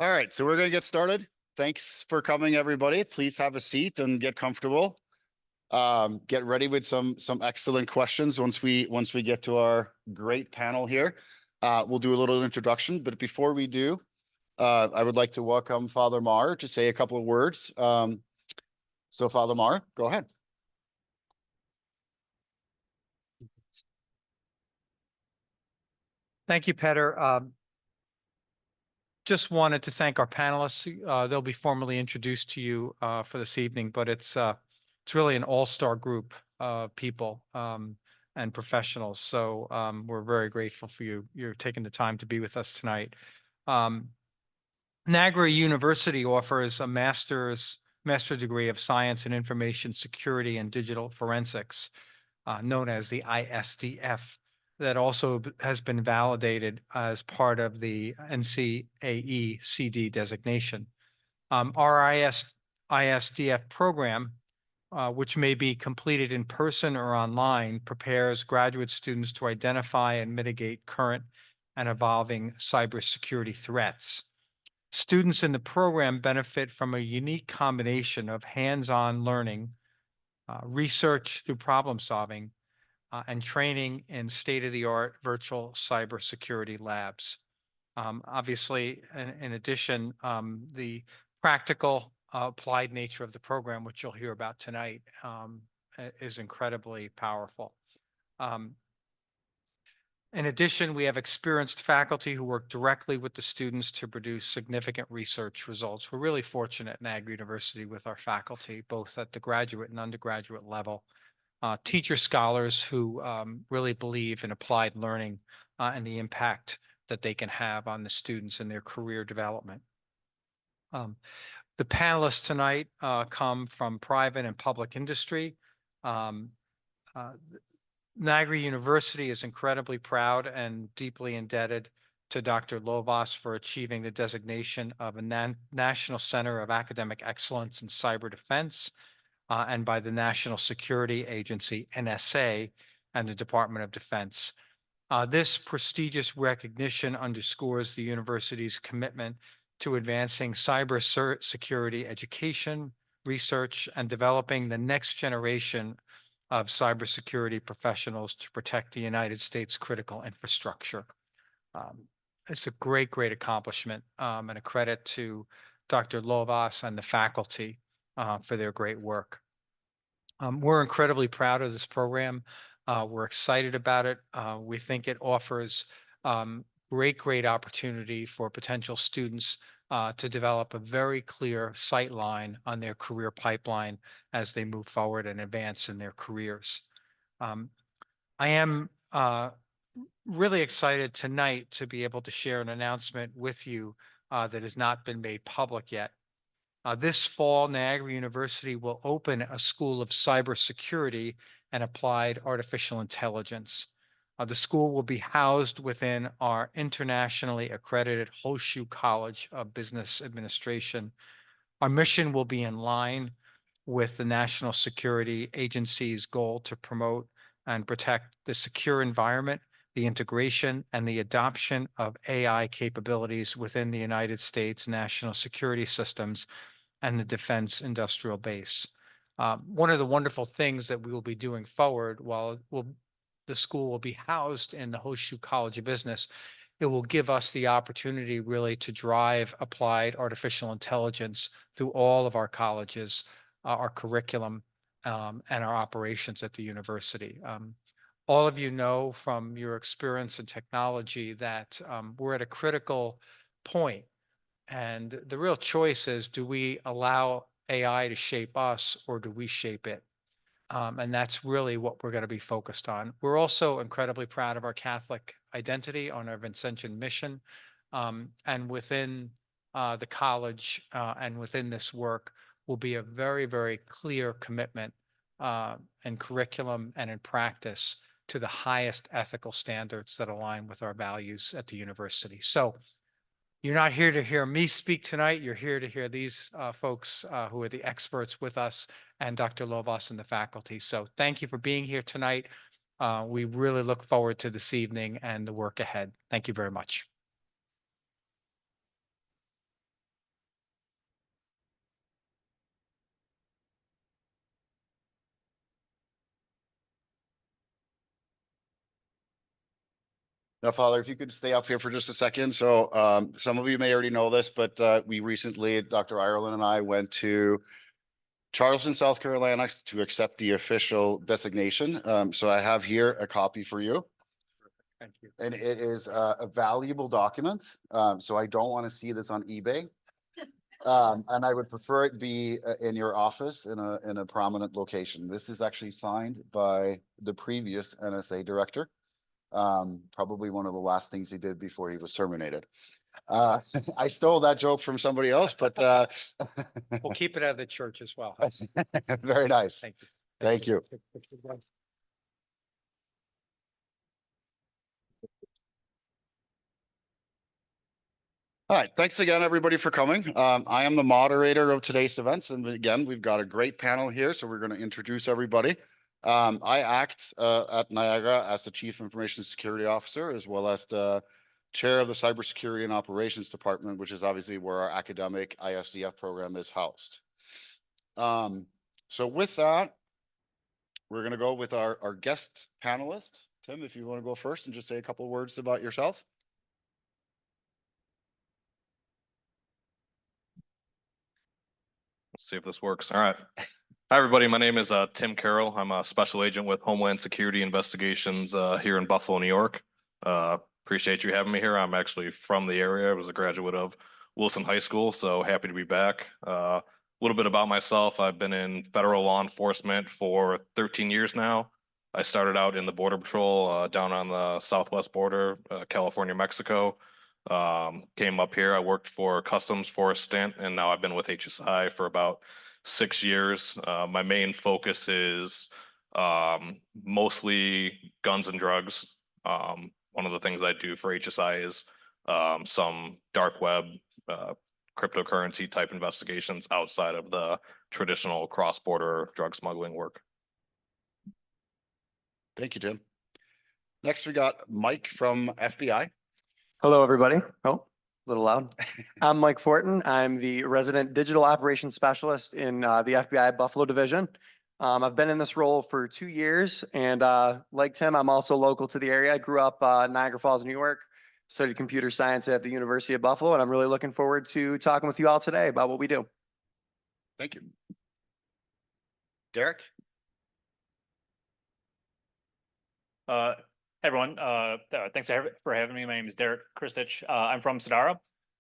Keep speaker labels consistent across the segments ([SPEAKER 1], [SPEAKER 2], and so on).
[SPEAKER 1] All right, so we're going to get started. Thanks for coming, everybody. Please have a seat and get comfortable. Get ready with some excellent questions once we get to our great panel here. We'll do a little introduction, but before we do, I would like to welcome Father Mar to say a couple of words. So Father Mar, go ahead.
[SPEAKER 2] Thank you, Peter. Just wanted to thank our panelists. They'll be formally introduced to you for this evening, but it's really an all-star group of people and professionals. So we're very grateful for you. You're taking the time to be with us tonight. Niagara University offers a master degree of science in information security and digital forensics, known as the ISDF, that also has been validated as part of the NCAE CD designation. Our ISDF program, which may be completed in person or online, prepares graduate students to identify and mitigate current and evolving cybersecurity threats. Students in the program benefit from a unique combination of hands-on learning, research through problem solving, and training in state-of-the-art virtual cybersecurity labs. Obviously, in addition, the practical applied nature of the program, which you'll hear about tonight, is incredibly powerful. In addition, we have experienced faculty who work directly with the students to produce significant research results. We're really fortunate at Niagara University with our faculty, both at the graduate and undergraduate level. Teacher scholars who really believe in applied learning and the impact that they can have on the students and their career development. The panelists tonight come from private and public industry. Niagara University is incredibly proud and deeply indebted to Dr. Lovas for achieving the designation of a National Center of Academic Excellence in Cyber Defense, and by the National Security Agency, NSA, and the Department of Defense. This prestigious recognition underscores the university's commitment to advancing cybersecurity education, research, and developing the next generation of cybersecurity professionals to protect the United States critical infrastructure. It's a great, great accomplishment and a credit to Dr. Lovas and the faculty for their great work. We're incredibly proud of this program. We're excited about it. We think it offers great opportunity for potential students to develop a very clear sight line on their career pipeline as they move forward and advance in their careers. I am really excited tonight to be able to share an announcement with you that has not been made public yet. This fall, Niagara University will open a School of Cybersecurity and Applied Artificial Intelligence. The school will be housed within our internationally accredited Horseshoe College of Business Administration. Our mission will be in line with the National Security Agency's goal to promote and protect the secure environment, the integration, and the adoption of AI capabilities within the United States national security systems and the defense industrial base. One of the wonderful things that we will be doing forward, while the school will be housed in the Horseshoe College of Business, it will give us the opportunity really to drive applied artificial intelligence through all of our colleges, our curriculum, and our operations at the university. All of you know from your experience in technology that we're at a critical point. And the real choice is, do we allow AI to shape us or do we shape it? And that's really what we're going to be focused on. We're also incredibly proud of our Catholic identity on our Vincentian mission. And within the college and within this work will be a very, very clear commitment in curriculum and in practice to the highest ethical standards that align with our values at the university. So you're not here to hear me speak tonight. You're here to hear these folks who are the experts with us and Dr. Lovas and the faculty. So thank you for being here tonight. We really look forward to this evening and the work ahead. Thank you very much.
[SPEAKER 1] Now, Father, if you could stay up here for just a second. So some of you may already know this, but we recently, Dr. Ireland and I went to Charleston, South Carolina to accept the official designation. So I have here a copy for you.
[SPEAKER 2] Thank you.
[SPEAKER 1] And it is a valuable document. So I don't want to see this on eBay. And I would prefer it be in your office in a prominent location. This is actually signed by the previous NSA director. Probably one of the last things he did before he was terminated. I stole that joke from somebody else, but
[SPEAKER 2] We'll keep it out of the church as well.
[SPEAKER 1] very nice.
[SPEAKER 2] Thank you.
[SPEAKER 1] Thank you. All right, thanks again, everybody, for coming. I am the moderator of today's events, and again, we've got a great panel here, so we're going to introduce everybody. I act at Niagara as the Chief Information Security Officer, as well as the Chair of the Cybersecurity and Operations Department, which is obviously where our academic ISDF program is housed. So with that, we're going to go with our guest panelist. Tim, if you want to go first and just say a couple of words about yourself.
[SPEAKER 3] Let's see if this works. All right. Hi, everybody. My name is Tim Carroll. I'm a special agent with Homeland Security Investigations here in Buffalo, New York. Appreciate you having me here. I'm actually from the area. I was a graduate of Wilson High School, so happy to be back. A little bit about myself. I've been in federal law enforcement for 13 years now. I started out in the Border Patrol down on the southwest border, California, Mexico. Came up here. I worked for Customs for a stint, and now I've been with HSI for about 6 years. My main focus is mostly guns and drugs. One of the things I do for HSI is some dark web, cryptocurrency type investigations outside of the traditional cross-border drug smuggling work.
[SPEAKER 1] Thank you, Tim. Next, we got Mike from FBI.
[SPEAKER 4] Hello, everybody. Oh, a little loud. I'm Mike Fortin. I'm the resident digital operations specialist in the FBI Buffalo division. I've been in this role for 2 years, and like Tim, I'm also local to the area. I grew up Niagara Falls, New York, studied computer science at the University of Buffalo, and I'm really looking forward to talking with you all today about what we do.
[SPEAKER 1] Thank you. Derek?
[SPEAKER 5] Hey everyone, thanks for having me. My name is Derek Kristich. I'm from Sadara.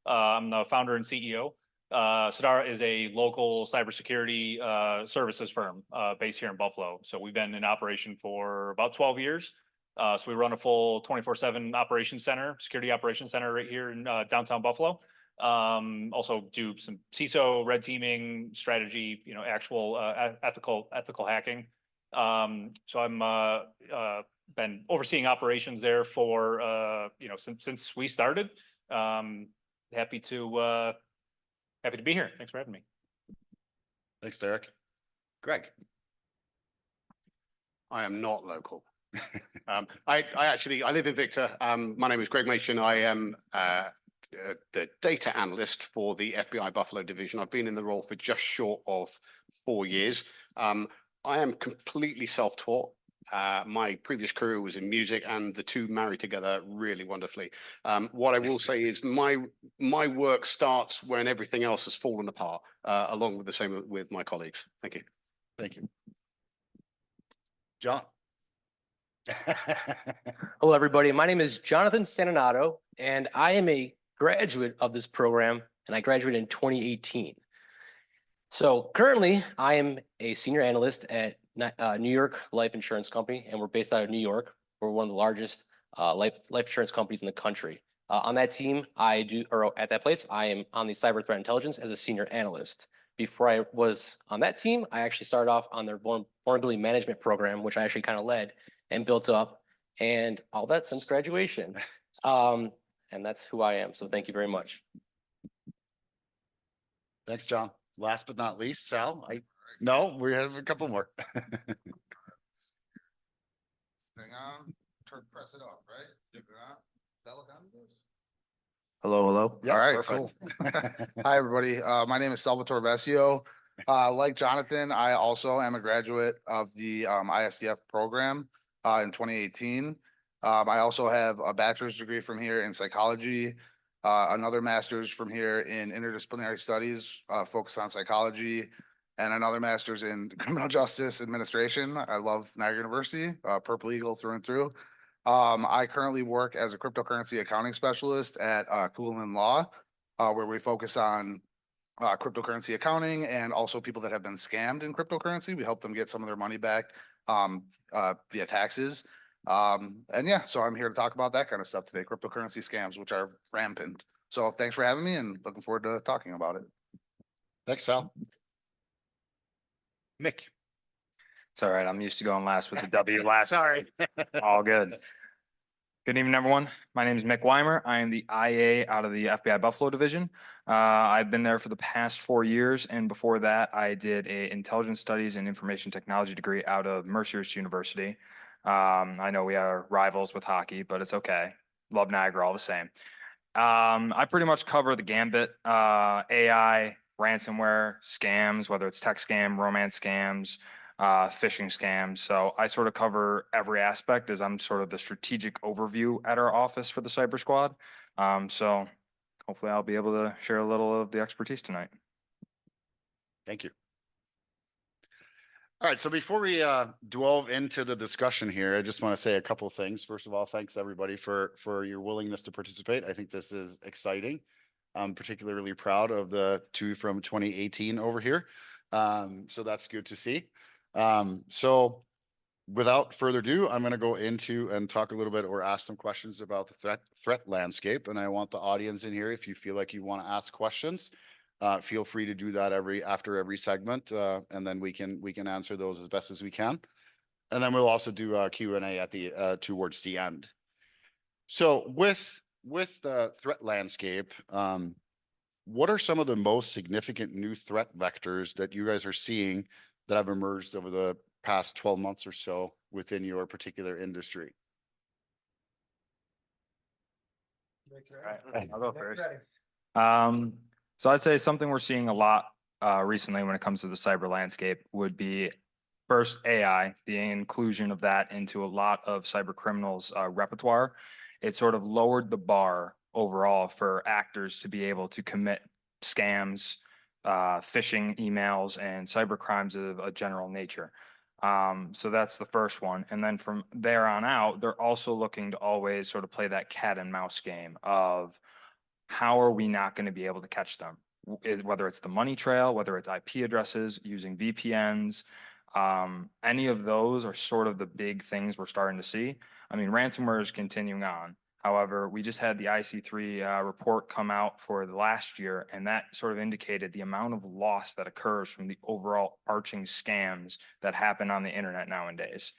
[SPEAKER 5] I'm the founder and CEO. Sadara is a local cybersecurity services firm based here in Buffalo. So we've been in operation for about 12 years. So we run a full 24/7 operations center, security operations center right here in downtown Buffalo. Also do some CISO, red teaming, strategy, actual ethical hacking. So I'm been overseeing operations there for since we started. Happy to be here. Thanks for having me.
[SPEAKER 1] Thanks, Derek. Greg?
[SPEAKER 6] I am not local. I live in Victor. My name is Greg Machin. I am the data analyst for the FBI Buffalo division. I've been in the role for just short of 4 years. I am completely self-taught. My previous career was in music, and the two marry together really wonderfully. What I will say is my work starts when everything else has fallen apart, along with the same with my colleagues. Thank you.
[SPEAKER 1] Thank you. John?
[SPEAKER 7] Hello, everybody. My name is Jonathan Saninato, and I am a graduate of this program, and I graduated in 2018. So currently, I am a senior analyst at New York life insurance company, and we're based out of New York. We're one of the largest life insurance companies in the country. On that team, at that place, I am on the cyber threat intelligence as a senior analyst. Before I was on that team, I actually started off on their vulnerability management program, which I actually kind of led and built up, and all that since graduation. And that's who I am. So thank you very much.
[SPEAKER 1] Thanks, John. Last but not least, Sal, no, we have a couple more.
[SPEAKER 8] Thing on, press it up, right?
[SPEAKER 9] Hello, hello.
[SPEAKER 1] Yeah,
[SPEAKER 9] All right,
[SPEAKER 1] perfect.
[SPEAKER 9] cool. Hi, everybody. My name is Salvatore Vesio. Like Jonathan, I also am a graduate of the ISDF program in 2018. I also have a bachelor's degree from here in psychology, another master's from here in interdisciplinary studies, focused on psychology, and another master's in criminal justice administration. I love Niagara University, Purple Eagle through and through. I currently work as a cryptocurrency accounting specialist at Coolin Law, where we focus on cryptocurrency accounting and also people that have been scammed in cryptocurrency. We help them get some of their money back via taxes. And yeah, so I'm here to talk about that kind of stuff today, cryptocurrency scams, which are rampant. So thanks for having me and looking forward to talking about it.
[SPEAKER 1] Thanks, Sal. Mick.
[SPEAKER 10] It's all right. I'm used to going last with the W last.
[SPEAKER 1] Sorry.
[SPEAKER 10] All good. Good evening, everyone. My name is Mick Weimer. I am the IA out of the FBI Buffalo division. I've been there for the past 4 years, and before that, I did a intelligence studies and information technology degree out of Mercyhurst University. I know we are rivals with hockey, but it's okay. Love Niagara all the same. I pretty much cover the gambit, AI, ransomware, scams, whether it's tech scam, romance scams, phishing scams. So I sort of cover every aspect as I'm sort of the strategic overview at our office for the Cyber Squad. So hopefully I'll be able to share a little of the expertise tonight.
[SPEAKER 1] Thank you. All right, so before we delve into the discussion here, I just want to say a couple of things. First of all, thanks everybody for your willingness to participate. I think this is exciting. I'm particularly proud of the two from 2018 over here. So that's good to see. So without further ado, I'm going to go into and talk a little bit or ask some questions about the threat landscape. And I want the audience in here, if you feel like you want to ask questions, feel free to do that after every segment, and then we can answer those as best as we can. And then we'll also do a Q&A at the towards the end. So with the threat landscape, what are some of the most significant new threat vectors that you guys are seeing that have emerged over the past 12 months or so within your particular industry?
[SPEAKER 10] I'll go first. So I'd say something we're seeing a lot recently when it comes to the cyber landscape would be first AI, the inclusion of that into a lot of cyber criminals' repertoire. It sort of lowered the bar overall for actors to be able to commit scams, phishing emails, and cyber crimes of a general nature. So that's the first one. And then from there on out, they're also looking to always sort of play that cat and mouse game of how are we not going to be able to catch them? Whether it's the money trail, whether it's IP addresses, using VPNs, any of those are sort of the big things we're starting to see. I mean, ransomware is continuing on. However, we just had the IC3 report come out for the last year, and that sort of indicated the amount of loss that occurs from the overall arching scams that happen on the internet nowadays.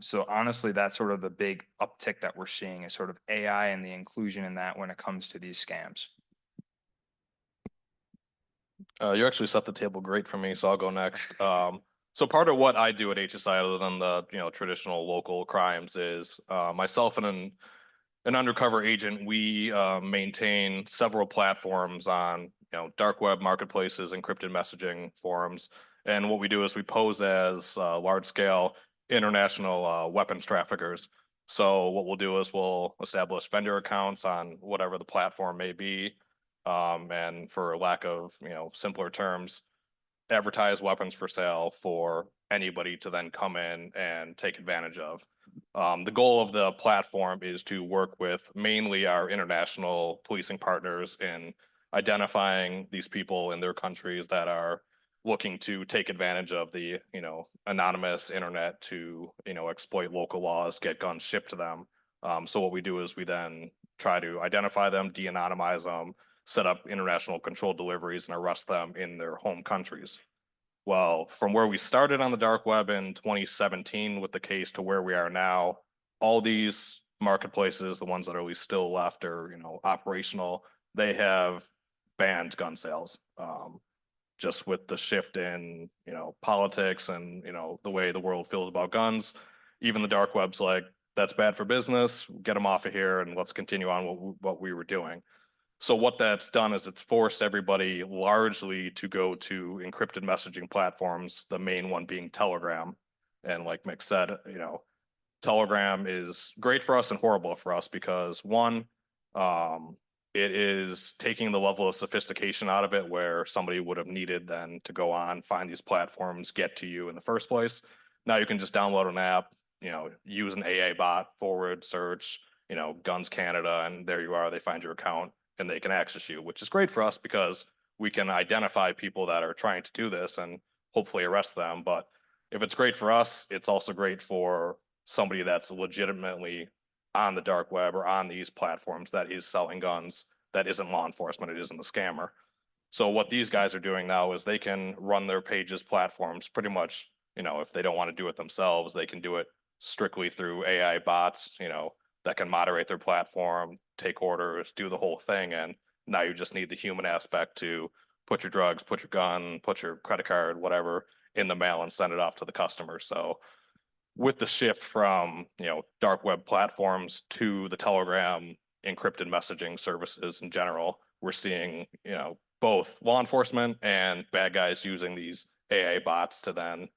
[SPEAKER 10] So honestly, that's sort of the big uptick that we're seeing is sort of AI and the inclusion in that when it comes to these scams.
[SPEAKER 3] You actually set the table great for me, so I'll go next. So part of what I do at HSI, other than the traditional local crimes, is myself and an undercover agent. We maintain several platforms on dark web marketplaces, encrypted messaging forums, and what we do is we pose as large scale international weapons traffickers. So what we'll do is we'll establish vendor accounts on whatever the platform may be, and for lack of simpler terms, advertise weapons for sale for anybody to then come in and take advantage of. The goal of the platform is to work with mainly our international policing partners in identifying these people in their countries that are looking to take advantage of the, anonymous internet to, exploit local laws, get guns shipped to them. So what we do is we then try to identify them, de-anonymize them, set up international controlled deliveries and arrest them in their home countries. Well, from where we started on the dark web in 2017 with the case to where we are now, all these marketplaces, the ones that are at least still left or, operational, they have banned gun sales. Just with the shift in, politics and, the way the world feels about guns, even the dark web's like, that's bad for business, get them off of here and let's continue on what we were doing. So what that's done is it's forced everybody largely to go to encrypted messaging platforms, the main one being Telegram. And like Mick said, Telegram is great for us and horrible for us because one, it is taking the level of sophistication out of it where somebody would have needed then to go on, find these platforms, get to you in the first place. Now you can just download an app, use an AA bot, forward search, Guns Canada, and there you are, they find your account and they can access you, which is great for us because we can identify people that are trying to do this and hopefully arrest them. But if it's great for us, it's also great for somebody that's legitimately on the dark web or on these platforms that is selling guns that isn't law enforcement, it isn't a scammer. So what these guys are doing now is they can run their pages platforms pretty much, if they don't want to do it themselves, they can do it strictly through AI bots, that can moderate their platform, take orders, do the whole thing. And now you just need the human aspect to put your drugs, put your gun, put your credit card, whatever in the mail and send it off to the customer. So with the shift from, dark web platforms to the Telegram encrypted messaging services in general, we're seeing, both law enforcement and bad guys using these AI bots to then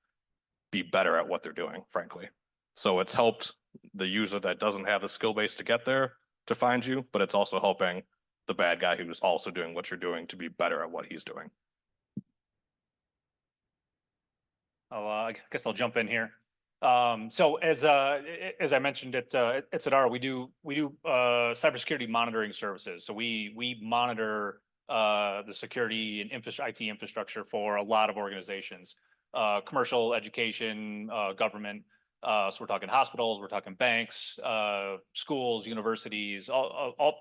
[SPEAKER 3] be better at what they're doing, frankly. So it's helped the user that doesn't have the skill base to get there to find you, but it's also helping the bad guy who's also doing what you're doing to be better at what he's doing.
[SPEAKER 5] I guess I'll jump in here. So as I mentioned at Sadara, we do cybersecurity monitoring services. So we monitor the security and IT infrastructure for a lot of organizations, commercial, education, government. So we're talking hospitals, we're talking banks, schools, universities, all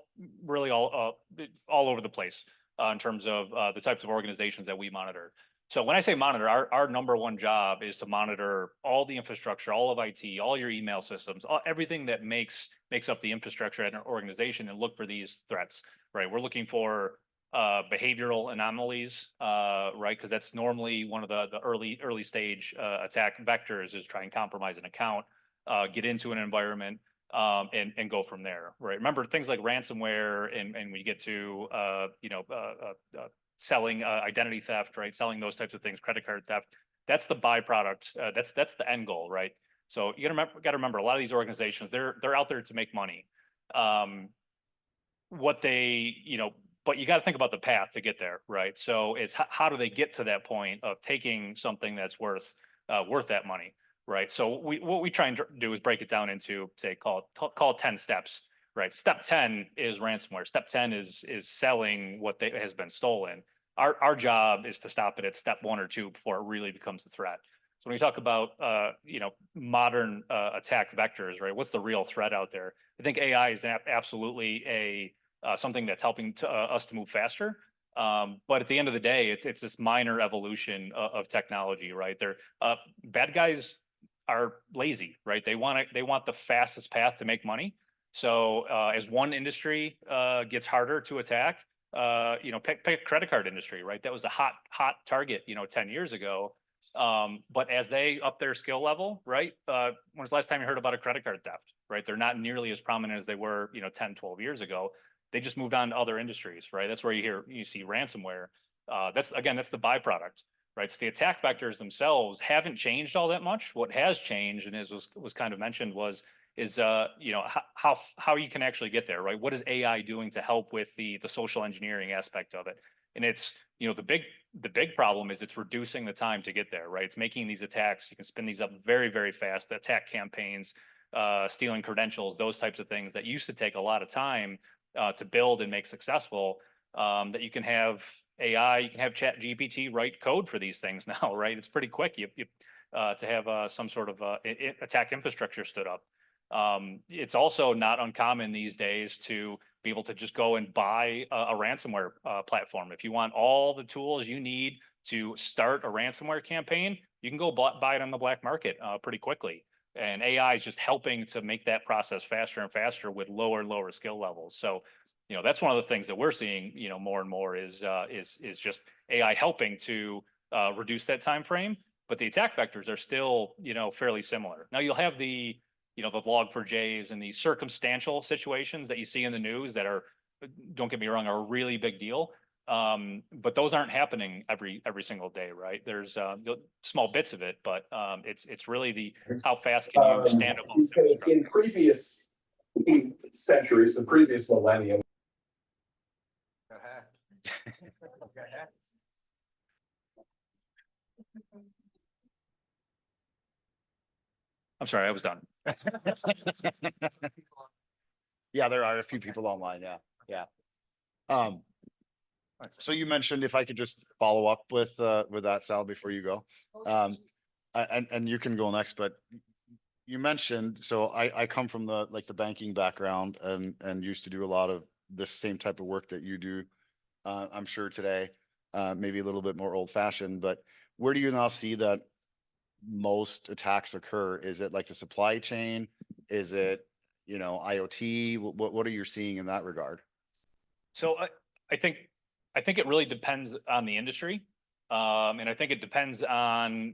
[SPEAKER 5] over the place in terms of the types of organizations that we monitor. So when I say monitor, our number one job is to monitor all the infrastructure, all of IT, all your email systems, everything that makes up the infrastructure at an organization and look for these threats, right? We're looking for behavioral anomalies, right? Because that's normally one of the early stage attack vectors is try and compromise an account, get into an environment, and go from there, right? Remember things like ransomware and we get to selling identity theft, right? Selling those types of things, credit card theft. That's the byproduct. That's the end goal, right? So you got to remember a lot of these organizations, they're out there to make money. But you got to think about the path to get there, right? So it's how do they get to that point of taking something that's worth that money, right? So what we try and do is break it down into, say, call it 10 steps, right? Step 10 is ransomware. Step 10 is selling what has been stolen. Our job is to stop it at step 1 or 2 before it really becomes a threat. So when we talk about modern attack vectors, right? What's the real threat out there? I think AI is absolutely something that's helping us to move faster. But at the end of the day, it's this minor evolution of technology, right? Bad guys are lazy, right? They want the fastest path to make money. So as one industry gets harder to attack, pick credit card industry, right? That was a hot target, 10 years ago. But as they up their skill level, right? When was the last time you heard about a credit card theft, right? They're not nearly as prominent as they were, 10, 12 years ago. They just moved on to other industries, right? That's where you see ransomware. That's the byproduct, right? So the attack vectors themselves haven't changed all that much. What has changed, and was kind of mentioned, is how you can actually get there, right? What is AI doing to help with the social engineering aspect of it? And it's, the big problem is it's reducing the time to get there, right? It's making these attacks, you can spin these up very, very fast, attack campaigns, stealing credentials, those types of things that used to take a lot of time to build and make successful. that you can have AI, you can have Chat GPT write code for these things now, right? It's pretty quick. To have some sort of attack infrastructure stood up. It's also not uncommon these days to be able to just go and buy a ransomware platform. If you want all the tools you need to start a ransomware campaign, you can go buy it on the black market pretty quickly. And AI is just helping to make that process faster and faster with lower skill levels. So, that's one of the things that we're seeing, more and more is just AI helping to reduce that time frame. But the attack vectors are still, fairly similar. Now you'll have the log4js and the circumstantial situations that you see in the news that are, don't get me wrong, are a really big deal. But those aren't happening every single day, right? There's small bits of it, but it's really how fast can you stand up on this infrastructure?
[SPEAKER 11] In previous centuries, the previous millennium.
[SPEAKER 8] Got hacked. Got hacked.
[SPEAKER 5] I'm sorry, I was done.
[SPEAKER 1] Yeah, there are a few people online. Yeah. So you mentioned, if I could just follow up with that, Sal, before you go. And you can go next, but you mentioned, so I come from the banking background and used to do a lot of this same type of work that you do. I'm sure today, maybe a little bit more old fashioned, but where do you now see that most attacks occur? Is it like the supply chain? Is it, IoT? What are you seeing in that regard?
[SPEAKER 5] So I think it really depends on the industry. And I think it depends on,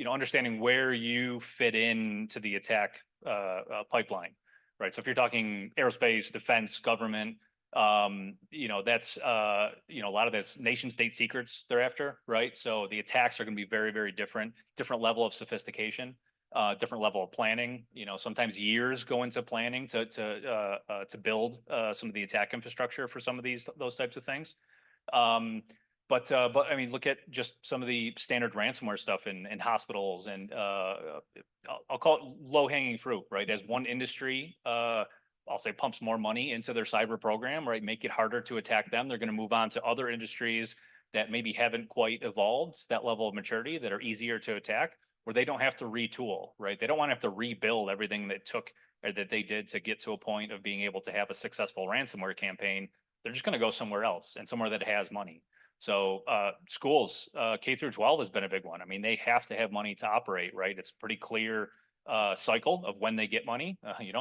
[SPEAKER 5] understanding where you fit into the attack pipeline, right? So if you're talking aerospace, defense, government, that's, a lot of this nation state secrets they're after, right? So the attacks are going to be very, very different level of sophistication, different level of planning. Sometimes years go into planning to build some of the attack infrastructure for some of those types of things. But I mean, look at just some of the standard ransomware stuff in hospitals, and I'll call it low hanging fruit, right? As one industry, I'll say, pumps more money into their cyber program, right? Make it harder to attack them. They're going to move on to other industries that maybe haven't quite evolved to that level of maturity, that are easier to attack, where they don't have to retool, right? They don't want to have to rebuild everything that they did to get to a point of being able to have a successful ransomware campaign. They're just going to go somewhere else, and somewhere that has money. So schools, K through 12 has been a big one. I mean, they have to have money to operate, right? It's pretty clear cycle of when they get money.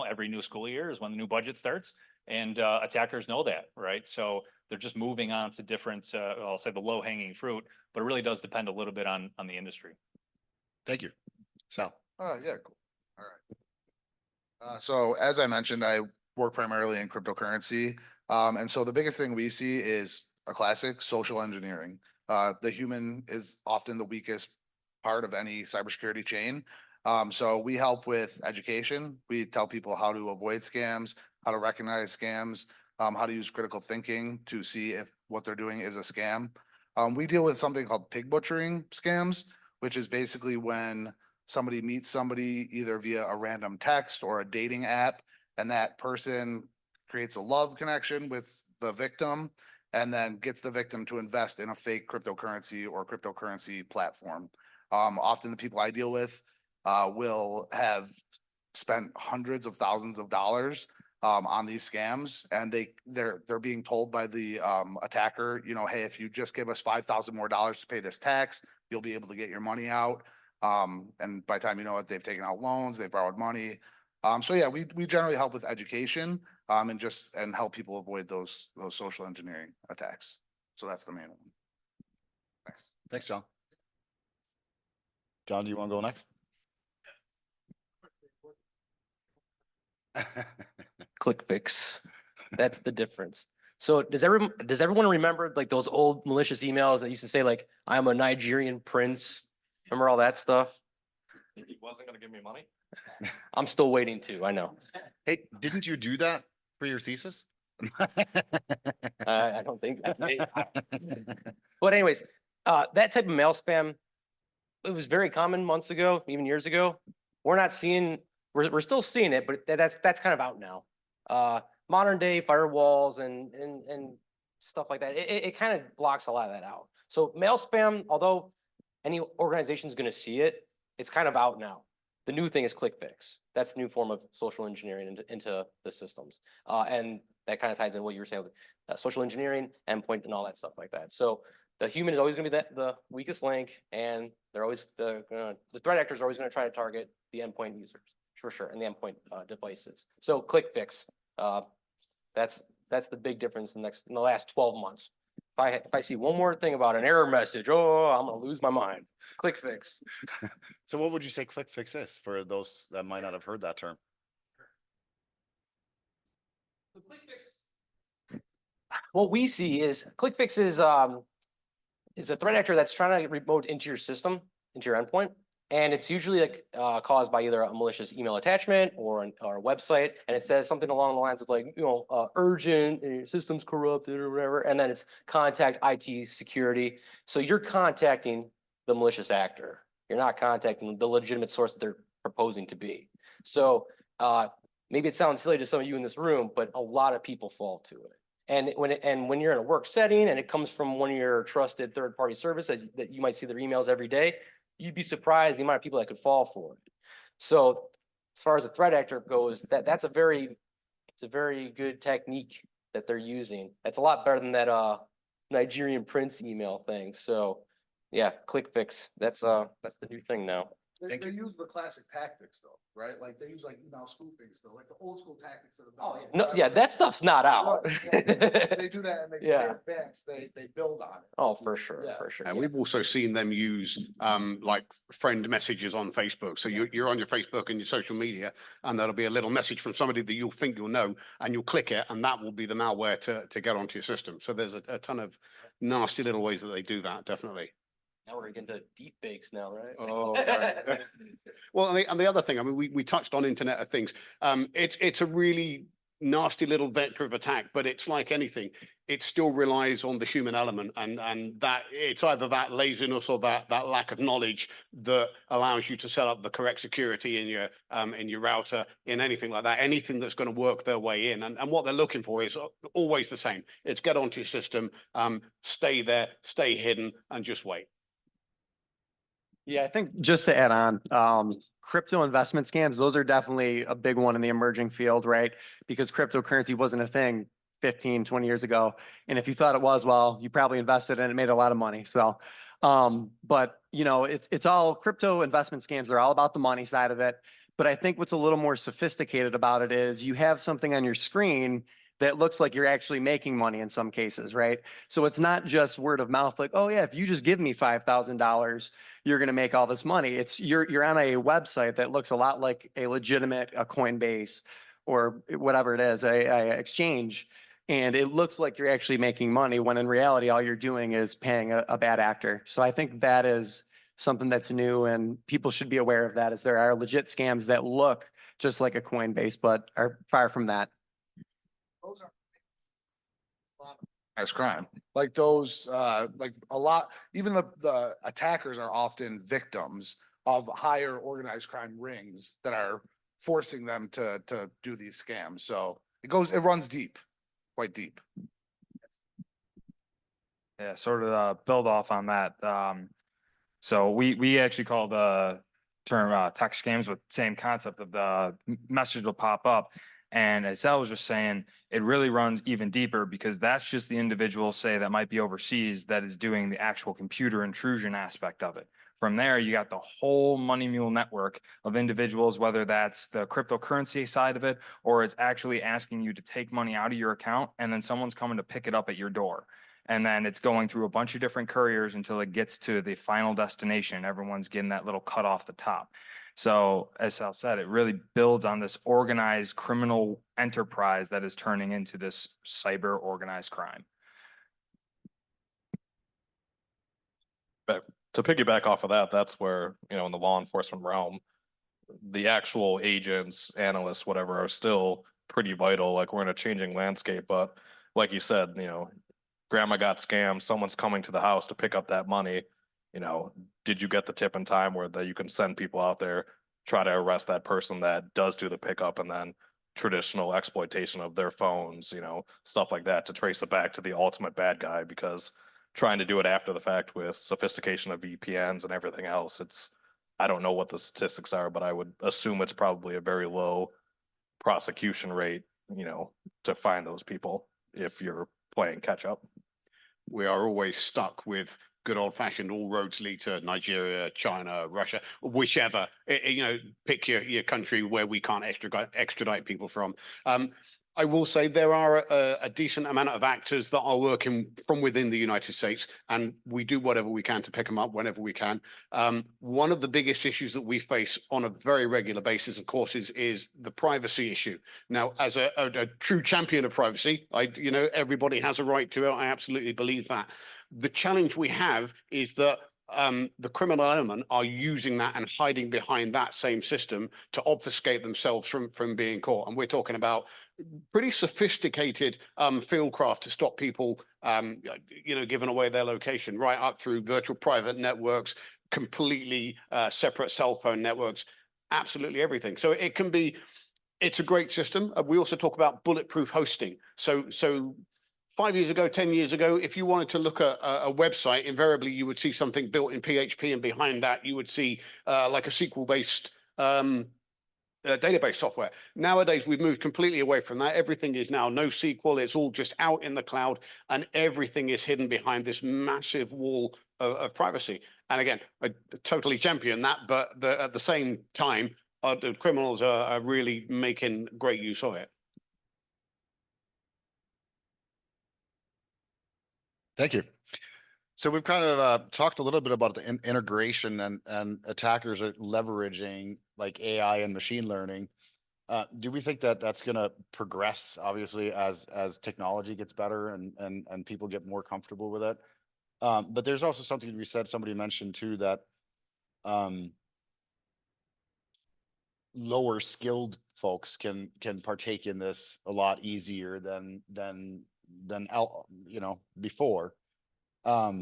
[SPEAKER 5] Every new school year is when the new budget starts, and attackers know that, right? So they're just moving on to different, I'll say, the low hanging fruit, but it really does depend a little bit on the industry.
[SPEAKER 1] Thank you. Sal.
[SPEAKER 9] Yeah, cool. All right. So as I mentioned, I work primarily in cryptocurrency. And so the biggest thing we see is a classic: social engineering. The human is often the weakest part of any cybersecurity chain. So we help with education. We tell people how to avoid scams, how to recognize scams, how to use critical thinking to see if what they're doing is a scam. We deal with something called pig butchering scams, which is basically when somebody meets somebody either via a random text or a dating app, and that person creates a love connection with the victim and then gets the victim to invest in a fake cryptocurrency or cryptocurrency platform. Often the people I deal with will have spent hundreds of thousands of dollars on these scams, and they're being told by the attacker, hey, if you just give us $5,000 more to pay this tax, you'll be able to get your money out. And by the time you know it, they've taken out loans, they've borrowed money. So yeah, we generally help with education and help people avoid those social engineering attacks. So that's the main one.
[SPEAKER 1] Thanks, John. John, do you want to go next?
[SPEAKER 7] Click fix. That's the difference. So does everyone remember like those old malicious emails that used to say like, I'm a Nigerian prince? Remember all that stuff?
[SPEAKER 3] He wasn't going to give me money.
[SPEAKER 7] I'm still waiting to, I know.
[SPEAKER 1] Hey, didn't you do that for your thesis?
[SPEAKER 7] I don't think. But anyways, that type of mail spam, it was very common months ago, even years ago. We're not seeing, we're still seeing it, but that's kind of out now. Modern day firewalls and stuff like that. It kind of blocks a lot of that out. So mail spam, although any organization is going to see it, it's kind of out now. The new thing is click fix. That's the new form of social engineering into the systems. And that kind of ties in what you were saying with social engineering, endpoint, and all that stuff like that. So the human is always going to be the weakest link, and they're always the threat actors are always going to try to target the endpoint users for sure, and the endpoint devices. So click fix. That's the big difference in the last 12 months. If I see one more thing about an error message, oh, I'm gonna lose my mind. Click fix.
[SPEAKER 1] So what would you say click fix is for those that might not have heard that term?
[SPEAKER 7] What we see is click fix is a threat actor that's trying to remote into your system, into your endpoint. And it's usually like caused by either a malicious email attachment or a website, and it says something along the lines of like, urgent, and your system's corrupted or whatever, and then it's contact IT security. So you're contacting the malicious actor. You're not contacting the legitimate source that they're proposing to be. So maybe it sounds silly to some of you in this room, but a lot of people fall to it. And when you're in a work setting and it comes from one of your trusted third-party services that you might see their emails every day, you'd be surprised the amount of people that could fall for it. So as far as a threat actor goes, it's a very good technique that they're using. That's a lot better than that Nigerian prince email thing. So yeah, click fix. That's the new thing now.
[SPEAKER 9] They use the classic tactics though, right? Like they use like email spoofing still, like the old school tactics that have been.
[SPEAKER 7] Oh yeah, no, yeah, that stuff's not out.
[SPEAKER 9] They do that and they
[SPEAKER 7] Yeah.
[SPEAKER 9] advance, they build on it.
[SPEAKER 7] Oh, for sure,
[SPEAKER 9] Yeah.
[SPEAKER 7] for sure.
[SPEAKER 6] And
[SPEAKER 7] yeah.
[SPEAKER 6] we've also seen them use like friend messages on Facebook. So you're on your Facebook and your social media, and there'll be a little message from somebody that you'll think you'll know, and you'll click it, and that will be the malware to get onto your system. So there's a ton of nasty little ways that they do that, definitely.
[SPEAKER 7] Now we're getting into deep fakes now, right?
[SPEAKER 6] Oh, right. Well, and the other thing, I mean, we touched on Internet of Things. It's a really nasty little vector of attack, but it's like anything. It still relies on the human element, and that it's either that laziness or that lack of knowledge that allows you to set up the correct security in your router, in anything like that. Anything that's going to work their way in, and what they're looking for is always the same. It's get onto your system, stay there, stay hidden, and just wait.
[SPEAKER 4] Yeah, I think just to add on, crypto investment scams, those are definitely a big one in the emerging field, right? Because cryptocurrency wasn't a thing 15, 20 years ago. And if you thought it was, well, you probably invested and it made a lot of money. So, but it's all crypto investment scams. They're all about the money side of it. But I think what's a little more sophisticated about it is you have something on your screen that looks like you're actually making money in some cases, right? So it's not just word of mouth, like, oh yeah, if you just give me $5,000, you're going to make all this money. It's you're on a website that looks a lot like a Coinbase or whatever it is, a exchange, and it looks like you're actually making money when in reality all you're doing is paying a bad actor. So I think that is something that's new, and people should be aware of that, as there are legit scams that look just like a Coinbase but are far from that.
[SPEAKER 9] Those are as crime. Like those, like a lot, even the attackers are often victims of higher organized crime rings that are forcing them to do these scams. So it runs deep, quite deep.
[SPEAKER 10] Yeah, sort of build off on that. So we actually call the term text scams with same concept of the message will pop up. And as Sal was just saying, it really runs even deeper because that's just the individual, say, that might be overseas that is doing the actual computer intrusion aspect of it. From there, you got the whole money mule network of individuals, whether that's the cryptocurrency side of it, or it's actually asking you to take money out of your account and then someone's coming to pick it up at your door. And then it's going through a bunch of different couriers until it gets to the final destination. Everyone's getting that little cut off the top. So as Sal said, it really builds on this organized criminal enterprise that is turning into this cyber organized crime.
[SPEAKER 3] But to piggyback off of that, that's where, in the law enforcement realm, the actual agents, analysts, whatever, are still pretty vital. Like, we're in a changing landscape, but like you said, grandma got scammed, someone's coming to the house to pick up that money. Did you get the tip in time where that you can send people out there, try to arrest that person that does do the pickup, and then traditional exploitation of their phones, stuff like that to trace it back to the ultimate bad guy, because trying to do it after the fact with sophistication of VPNs and everything else, I don't know what the statistics are, but I would assume it's probably a very low prosecution rate, to find those people if you're playing catch up.
[SPEAKER 6] We are always stuck with good old fashioned all roads lead to Nigeria, China, Russia, whichever, pick your country where we can't extradite people from. I will say there are a decent amount of actors that are working from within the United States, and we do whatever we can to pick them up whenever we can. One of the biggest issues that we face on a very regular basis, of course, is the privacy issue. Now, as a true champion of privacy, everybody has a right to it. I absolutely believe that. The challenge we have is that the criminal element are using that and hiding behind that same system to obfuscate themselves from being caught. And we're talking about pretty sophisticated fieldcraft to stop people, giving away their location, right up through virtual private networks, completely separate cell phone networks, absolutely everything. So it's a great system. We also talk about bulletproof hosting. So 5 years ago, 10 years ago, if you wanted to look at a website, invariably you would see something built in PHP, and behind that you would see like a SQL-based database software. Nowadays, we've moved completely away from that. Everything is now NoSQL. It's all just out in the cloud, and everything is hidden behind this massive wall of privacy. And again, I totally champion that, but at the same time, the criminals are really making great use of it.
[SPEAKER 1] Thank you. So we've kind of talked a little bit about the integration and attackers are leveraging like AI and machine learning. Do we think that that's going to progress, obviously, as technology gets better and people get more comfortable with it? But there's also something somebody mentioned too, that lower skilled folks can partake in this a lot easier than before. How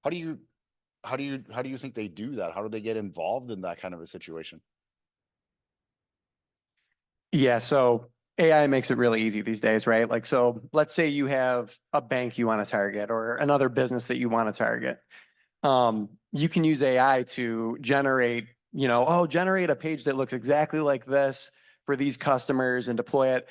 [SPEAKER 1] do you think they do that? How do they get involved in that kind of a situation?
[SPEAKER 4] Yeah, so AI makes it really easy these days, right? Like, so let's say you have a bank you want to target or another business that you want to target. You can use AI to generate, generate a page that looks exactly like this for these customers and deploy it.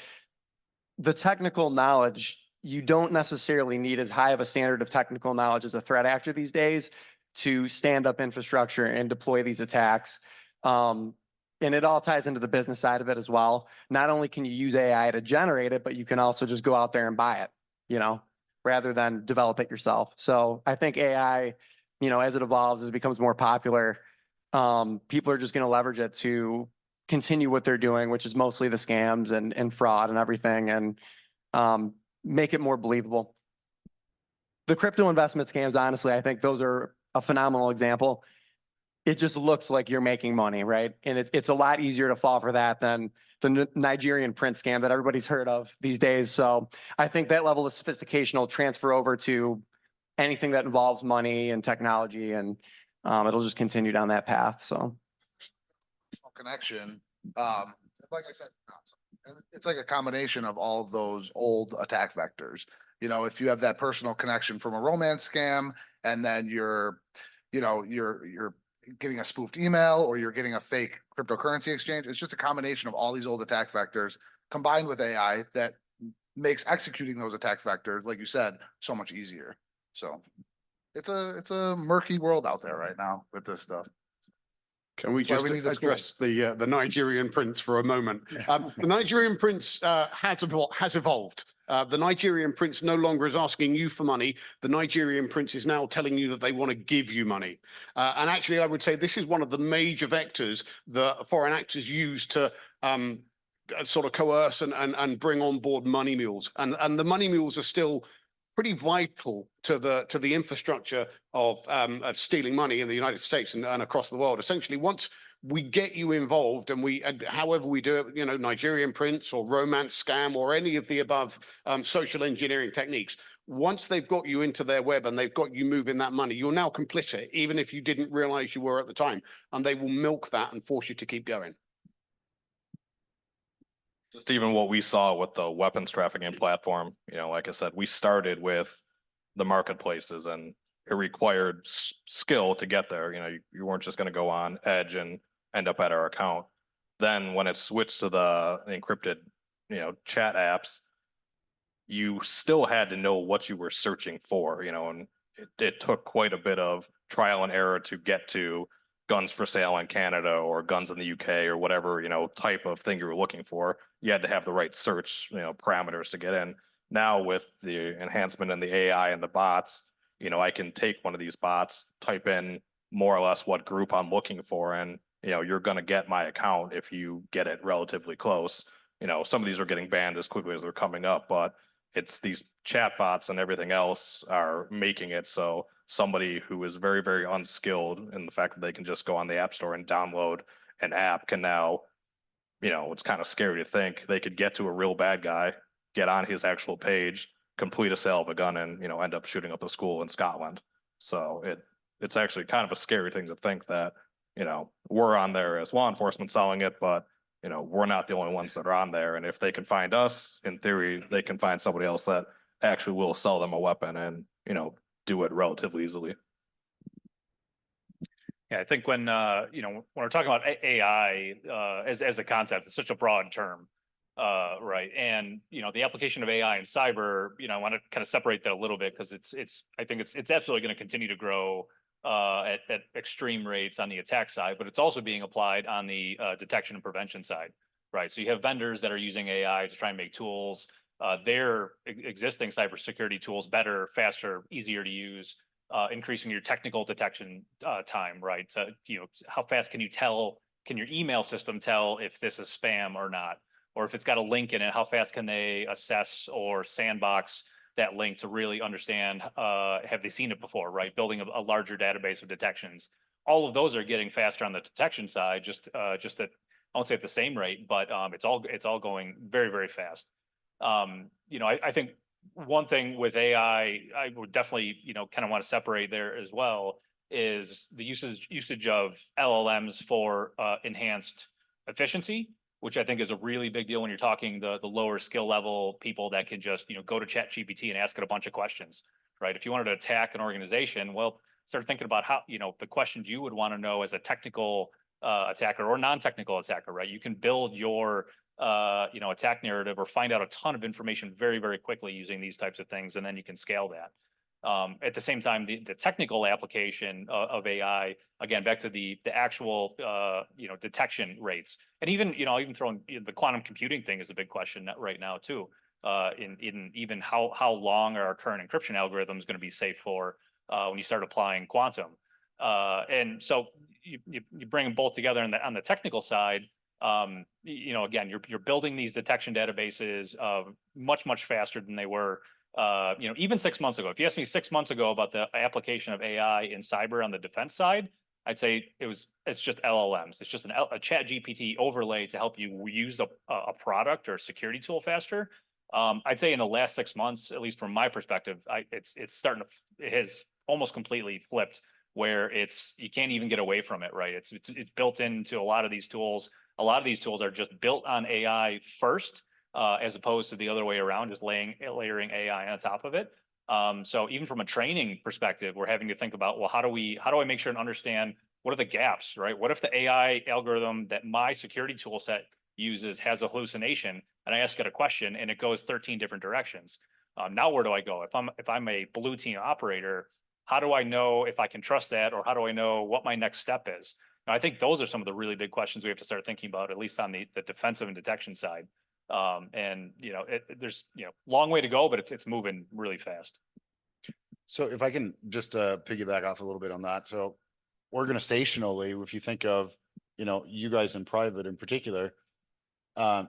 [SPEAKER 4] The technical knowledge, you don't necessarily need as high of a standard of technical knowledge as a threat actor these days to stand up infrastructure and deploy these attacks. And it all ties into the business side of it as well. Not only can you use AI to generate it, but you can also just go out there and buy it, rather than develop it yourself. So I think AI, as it evolves, as it becomes more popular, people are just going to leverage it to continue what they're doing, which is mostly the scams and fraud and everything, and make it more believable. The crypto investment scams, honestly, I think those are a phenomenal example. It just looks like you're making money, right? And it's a lot easier to fall for that than the Nigerian prince scam that everybody's heard of these days. So I think that level of sophistication will transfer over to anything that involves money and technology, and it'll just continue down that path. So
[SPEAKER 9] connection, like I said, it's like a combination of all of those old attack vectors. If you have that personal connection from a romance scam, and then you're getting a spoofed email or you're getting a fake cryptocurrency exchange, it's just a combination of all these old attack vectors combined with AI that makes executing those attack vectors, like you said, so much easier. So it's a murky world out there right now with this stuff.
[SPEAKER 6] Can we just address the Nigerian prince for a moment? The Nigerian prince has evolved. The Nigerian prince no longer is asking you for money. The Nigerian prince is now telling you that they want to give you money. And actually, I would say this is one of the major vectors that foreign actors use to sort of coerce and bring on board money mules. And the money mules are still pretty vital to the infrastructure of stealing money in the United States and across the world. Essentially, once we get you involved, and however we do it, Nigerian prince or romance scam or any of the above social engineering techniques, once they've got you into their web and they've got you moving that money, you're now complicit, even if you didn't realize you were at the time, and they will milk that and force you to keep going.
[SPEAKER 3] Just even what we saw with the weapons trafficking platform, you know, like I said, we started with the marketplaces and it required skill to get there. You know, you weren't just going to go on Edge and end up at our account. Then when it switched to the encrypted, you know, chat apps, you still had to know what you were searching for, you know, and it took quite a bit of trial and error to get to guns for sale in Canada or guns in the UK or whatever, you know, type of thing you were looking for. You had to have the right search, you know, parameters to get in. Now with the enhancement in the AI and the bots, you know, I can take one of these bots, type in more or less what group I'm looking for, and you know, you're going to get my account if you get it relatively close. You know, some of these are getting banned as quickly as they're coming up, but it's these chat bots and everything else are making it so somebody who is very, very unskilled in the fact that they can just go on the App Store and download an app can now, you know, it's kind of scary to think they could get to a real bad guy, get on his actual page, complete a sale of a gun, and, you know, end up shooting up a school in Scotland. So it's actually kind of a scary thing to think that, you know, we're on there as law enforcement selling it, but you know, we're not the only ones that are on there. And if they can find us, in theory, they can find somebody else that actually will sell them a weapon and, you know, do it relatively easily.
[SPEAKER 5] Yeah, I think when you know, when we're talking about AI as a concept, it's such a broad term, right? And you know, the application of AI in cyber, you know, I want to kind of separate that a little bit because I think it's absolutely going to continue to grow at extreme rates on the attack side, but it's also being applied on the detection and prevention side, right? So you have vendors that are using AI to try and make tools, their existing cybersecurity tools better, faster, easier to use. Increasing your technical detection time, right? So, you know, how fast can you tell, can your email system tell if this is spam or not? Or if it's got a link in it, how fast can they assess or sandbox that link to really understand, have they seen it before, right? Building a larger database of detections. All of those are getting faster on the detection side, just at, I won't say at the same rate, but it's all going very, very fast. You know, I think one thing with AI, I would definitely, you know, kind of want to separate there as well, is the usage of LLMs for enhanced efficiency, which I think is a really big deal when you're talking the lower skill level people that can just, you know, go to ChatGPT and ask it a bunch of questions, right? If you wanted to attack an organization, well, start thinking about how, you know, the questions you would want to know as a technical attacker or non-technical attacker, right? You can build your you know, attack narrative or find out a ton of information very, very quickly using these types of things, and then you can scale that. At the same time, the technical application of AI, again, back to the actual you know, detection rates, and even, you know, even throwing the quantum computing thing is a big question right now too. In even how long are our current encryption algorithms going to be safe for when you start applying quantum? And so you bring them both together on the technical side. You know, again, you're building these detection databases much faster than they were, you know, even 6 months ago. If you asked me 6 months ago about the application of AI in cyber on the defense side, I'd say it's just LLMs. It's just a chat GPT overlay to help you use a product or a security tool faster. I'd say in the last 6 months, at least from my perspective, it's starting to, it has almost completely flipped where you can't even get away from it, right? It's built into a lot of these tools. A lot of these tools are just built on AI first, as opposed to the other way around, just layering AI on top of it. So even from a training perspective, we're having to think about, well, how do I make sure and understand what are the gaps, right? What if the AI algorithm that my security tool set uses has a hallucination, and I ask it a question and it goes 13 different directions? Now where do I go? If I'm a blue team operator, how do I know if I can trust that, or how do I know what my next step is? Now, I think those are some of the really big questions we have to start thinking about, at least on the defensive and detection side. And you know, there's, you know, long way to go, but it's moving really fast.
[SPEAKER 1] So if I can just piggyback off a little bit on that. So organizationally, if you think of, you know, you guys in private in particular,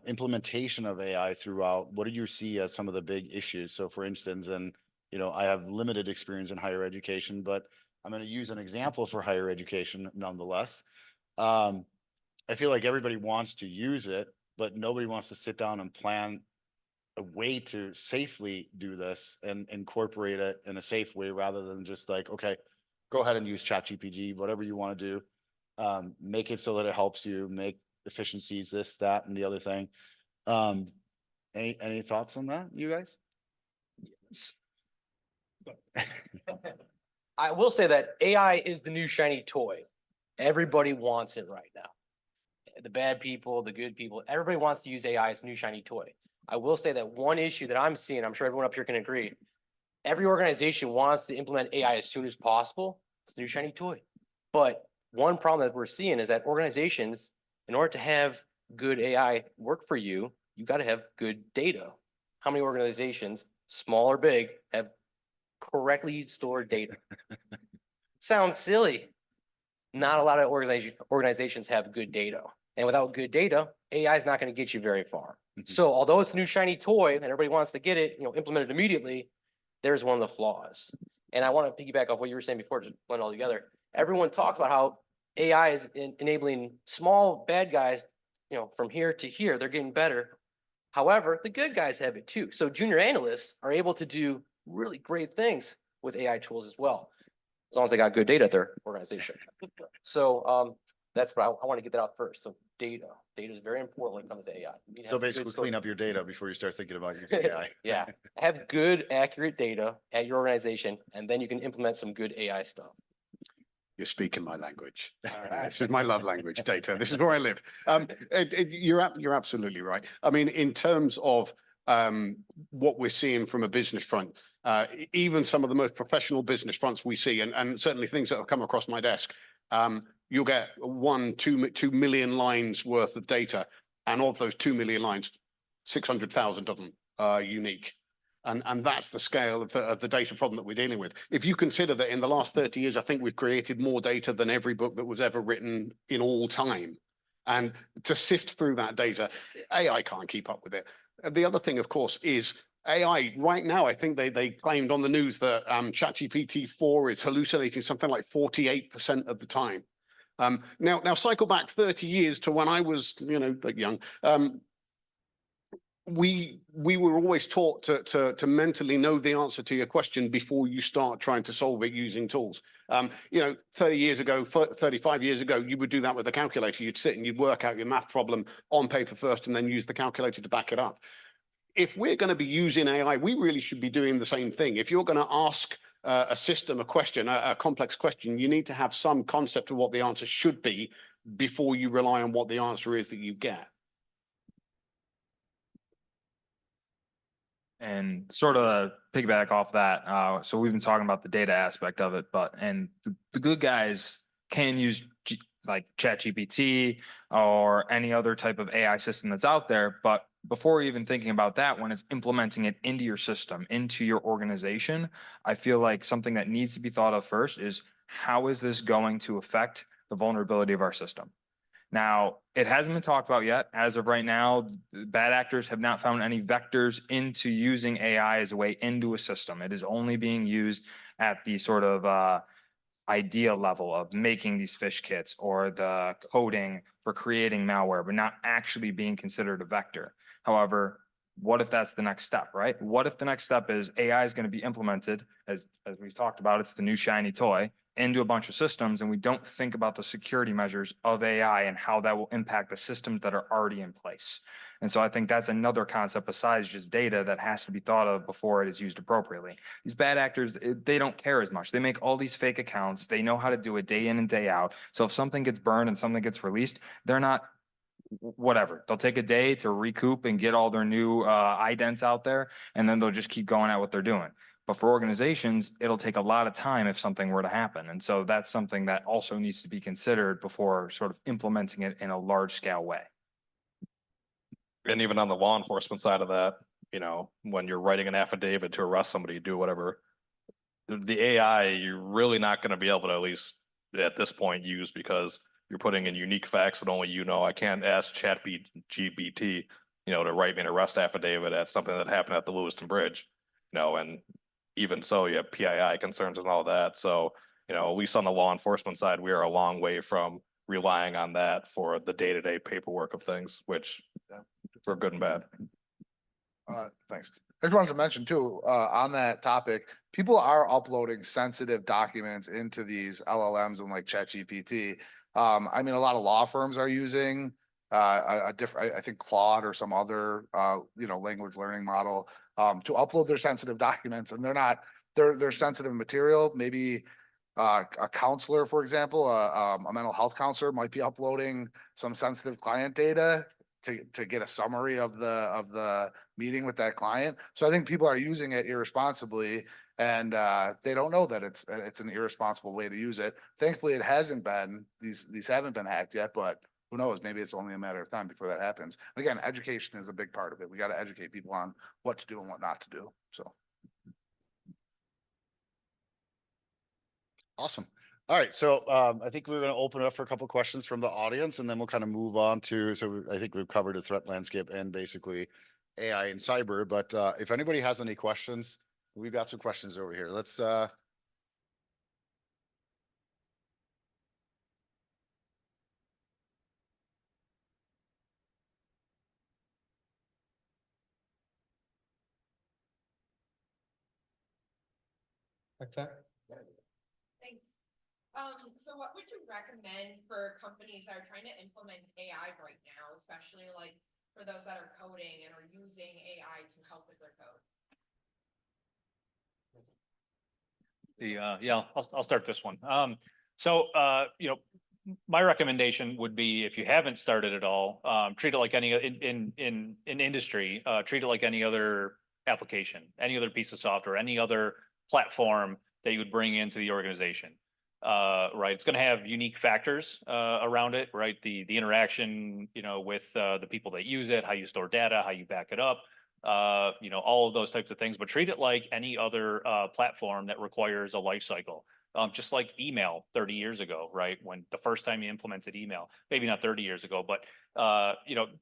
[SPEAKER 1] implementation of AI throughout, what do you see as some of the big issues? So for instance, and you know, I have limited experience in higher education, but I'm going to use an example for higher education nonetheless. I feel like everybody wants to use it, but nobody wants to sit down and plan a way to safely do this and incorporate it in a safe way, rather than just like, okay, go ahead and use ChatGPT, whatever you want to do. Make it so that it helps you make efficiencies, this, that, and the other thing. Any thoughts on that, you guys?
[SPEAKER 7] I will say that AI is the new shiny toy. Everybody wants it right now. The bad people, the good people, everybody wants to use AI as a new shiny toy. I will say that one issue that I'm seeing, I'm sure everyone up here can agree, every organization wants to implement AI as soon as possible. It's the new shiny toy. But one problem that we're seeing is that organizations, in order to have good AI work for you, you got to have good data. How many organizations, small or big, have correctly stored data? Sounds silly. Not a lot of organizations have good data. And without good data, AI is not going to get you very far. So although it's a new shiny toy and everybody wants to get it, implemented immediately, there's one of the flaws. And I want to piggyback off what you were saying before, just blend it all together. Everyone talks about how AI is enabling small bad guys, from here to here, they're getting better. However, the good guys have it too. So junior analysts are able to do really great things with AI tools as well, as long as they got good data at their organization. So that's what I want to get that out first. So data is very important when it comes to AI. You need to
[SPEAKER 1] So
[SPEAKER 7] have good
[SPEAKER 1] basically
[SPEAKER 7] story.
[SPEAKER 1] clean up your data before you start thinking about using AI.
[SPEAKER 7] Yeah, have good, accurate data at your organization, and then you can implement some good AI stuff.
[SPEAKER 6] You're speaking my language.
[SPEAKER 7] right.
[SPEAKER 6] This is my love language, data. This is where I live. You're absolutely right. I mean, in terms of what we're seeing from a business front, even some of the most professional business fronts we see, and certainly things that have come across my desk, you'll get 2 million lines worth of data, and of those 2 million lines, 600,000 of them are unique. And that's the scale of the data problem that we're dealing with. If you consider that in the last 30 years, I think we've created more data than every book that was ever written in all time. And to sift through that data, AI can't keep up with it. The other thing, of course, is AI. Right now, I think they claimed on the news that ChatGPT-4 is hallucinating something like 48% of the time. Now cycle back 30 years to when I was, like young. We were always taught to mentally know the answer to your question before you start trying to solve it using tools. 30 years ago, 35 years ago, you would do that with a calculator. You'd sit and you'd work out your math problem on paper first and then use the calculator to back it up. If we're going to be using AI, we really should be doing the same thing. If you're going to ask a system a question, a complex question, you need to have some concept of what the answer should be before you rely on what the answer is that you get.
[SPEAKER 10] And sort of piggyback off that, so we've been talking about the data aspect of it, and the good guys can use like ChatGPT or any other type of AI system that's out there. But before even thinking about that, when it's implementing it into your system, into your organization, I feel like something that needs to be thought of first is how is this going to affect the vulnerability of our system? Now, it hasn't been talked about yet. As of right now, bad actors have not found any vectors into using AI as a way into a system. It is only being used at the sort of idea level of making these fish kits or the coding for creating malware, but not actually being considered a vector. However, what if that's the next step, right? What if the next step is AI is going to be implemented, as we've talked about, it's the new shiny toy, into a bunch of systems, and we don't think about the security measures of AI and how that will impact the systems that are already in place. And so I think that's another concept besides just data that has to be thought of before it is used appropriately. These bad actors, they don't care as much. They make all these fake accounts. They know how to do it day in and day out. So if something gets burned and something gets released, they're not whatever. They'll take a day to recoup and get all their new idents out there, and then they'll just keep going at what they're doing. But for organizations, it'll take a lot of time if something were to happen. And so that's something that also needs to be considered before sort of implementing it in a large scale way.
[SPEAKER 3] And even on the law enforcement side of that, when you're writing an affidavit to arrest somebody, do whatever, the AI, you're really not going to be able to, at least at this point, use, because you're putting in unique facts that only you know. I can't ask ChatGPT, to write me an arrest affidavit at something that happened at the Lewiston Bridge, and even so, you have PII concerns and all that. So, at least on the law enforcement side, we are a long way from relying on that for the day-to-day paperwork of things, which for good and bad.
[SPEAKER 9] Thanks. I just wanted to mention too, on that topic, people are uploading sensitive documents into these LLMs and like ChatGPT. I mean, a lot of law firms are using a different, I think Claude or some other, language learning model, to upload their sensitive documents, and they're sensitive material. Maybe a counselor, for example, a mental health counselor might be uploading some sensitive client data to get a summary of the meeting with that client. So I think people are using it irresponsibly, and they don't know that it's an irresponsible way to use it. Thankfully, it hasn't been, these haven't been hacked yet, but who knows, maybe it's only a matter of time before that happens. Again, education is a big part of it. We got to educate people on what to do and what not to do, so.
[SPEAKER 1] Awesome. All right, so I think we're going to open it up for a couple questions from the audience, and then we'll kind of move on to. So I think we've covered the threat landscape and basically AI and cyber. But if anybody has any questions, we've got some questions over here. Let's.
[SPEAKER 2] Okay.
[SPEAKER 12] Thanks. So what would you recommend for companies that are trying to implement AI right now, especially like for those that are coding and are using AI to help with their code?
[SPEAKER 5] I'll start this one. My recommendation would be, if you haven't started at all, treat it like any in industry, treat it like any other application, any other piece of software, any other platform that you would bring into the organization. Right, it's going to have unique factors around it, right? The interaction, with the people that use it, how you store data, how you back it up, all of those types of things. But treat it like any other platform that requires a life cycle. Just like email 30 years ago, right? When the first time you implemented email, maybe not 30 years ago, but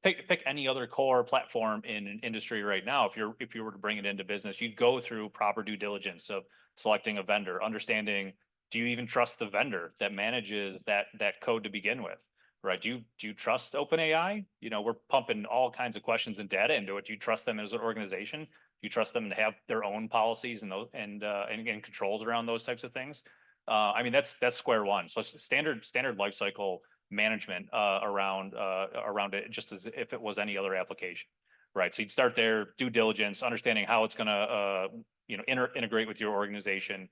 [SPEAKER 5] pick any other core platform in an industry right now. If you were to bring it into business, you'd go through proper due diligence of selecting a vendor, understanding, do you even trust the vendor that manages that code to begin with? Right? Do you trust OpenAI? We're pumping all kinds of questions and data into it. Do you trust them as an organization? Do you trust them to have their own policies and controls around those types of things? That's square one. So standard lifecycle management around it, just as if it was any other application, right? So you'd start there, due diligence, understanding how it's going to integrate with your organization.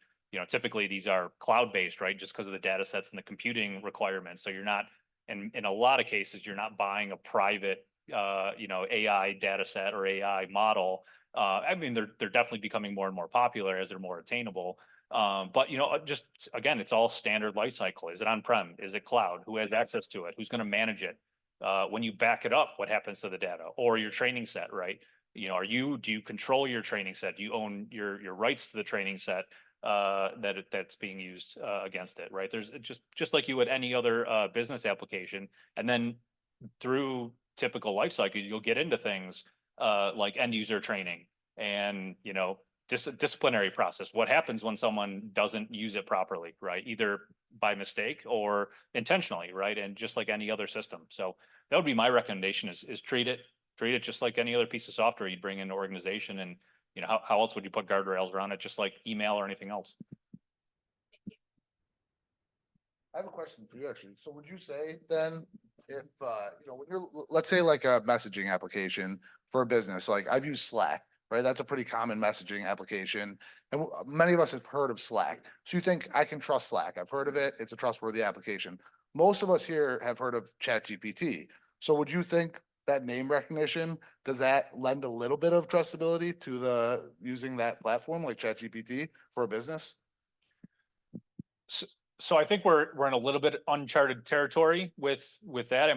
[SPEAKER 5] Typically these are cloud-based, right? Just because of the data sets and the computing requirements. So you're not, in a lot of cases, you're not buying a private, AI data set or AI model. They're definitely becoming more and more popular as they're more attainable. But just again, it's all standard life cycle. Is it on-prem? Is it cloud? Who has access to it? Who's going to manage it? When you back it up, what happens to the data or your training set, right? Do you control your training set? Do you own your rights to the training set? That's being used against it, right? There's just like you would any other business application, and then through typical life cycle, you'll get into things like end user training and disciplinary process. What happens when someone doesn't use it properly, right? Either by mistake or intentionally, right? And just like any other system. So that would be my recommendation: is treat it just like any other piece of software you'd bring into an organization. And how else would you put guardrails around it? Just like email or anything else.
[SPEAKER 9] I have a question for you, actually. So would you say then, if, when you're, let's say like a messaging application for a business, like I've used Slack, right? That's a pretty common messaging application. And many of us have heard of Slack. So you think I can trust Slack? I've heard of it. It's a trustworthy application. Most of us here have heard of ChatGPT. So would you think that name recognition, does that lend a little bit of trustability to the using that platform like ChatGPT for a business?
[SPEAKER 5] So I think we're in a little bit uncharted territory with that.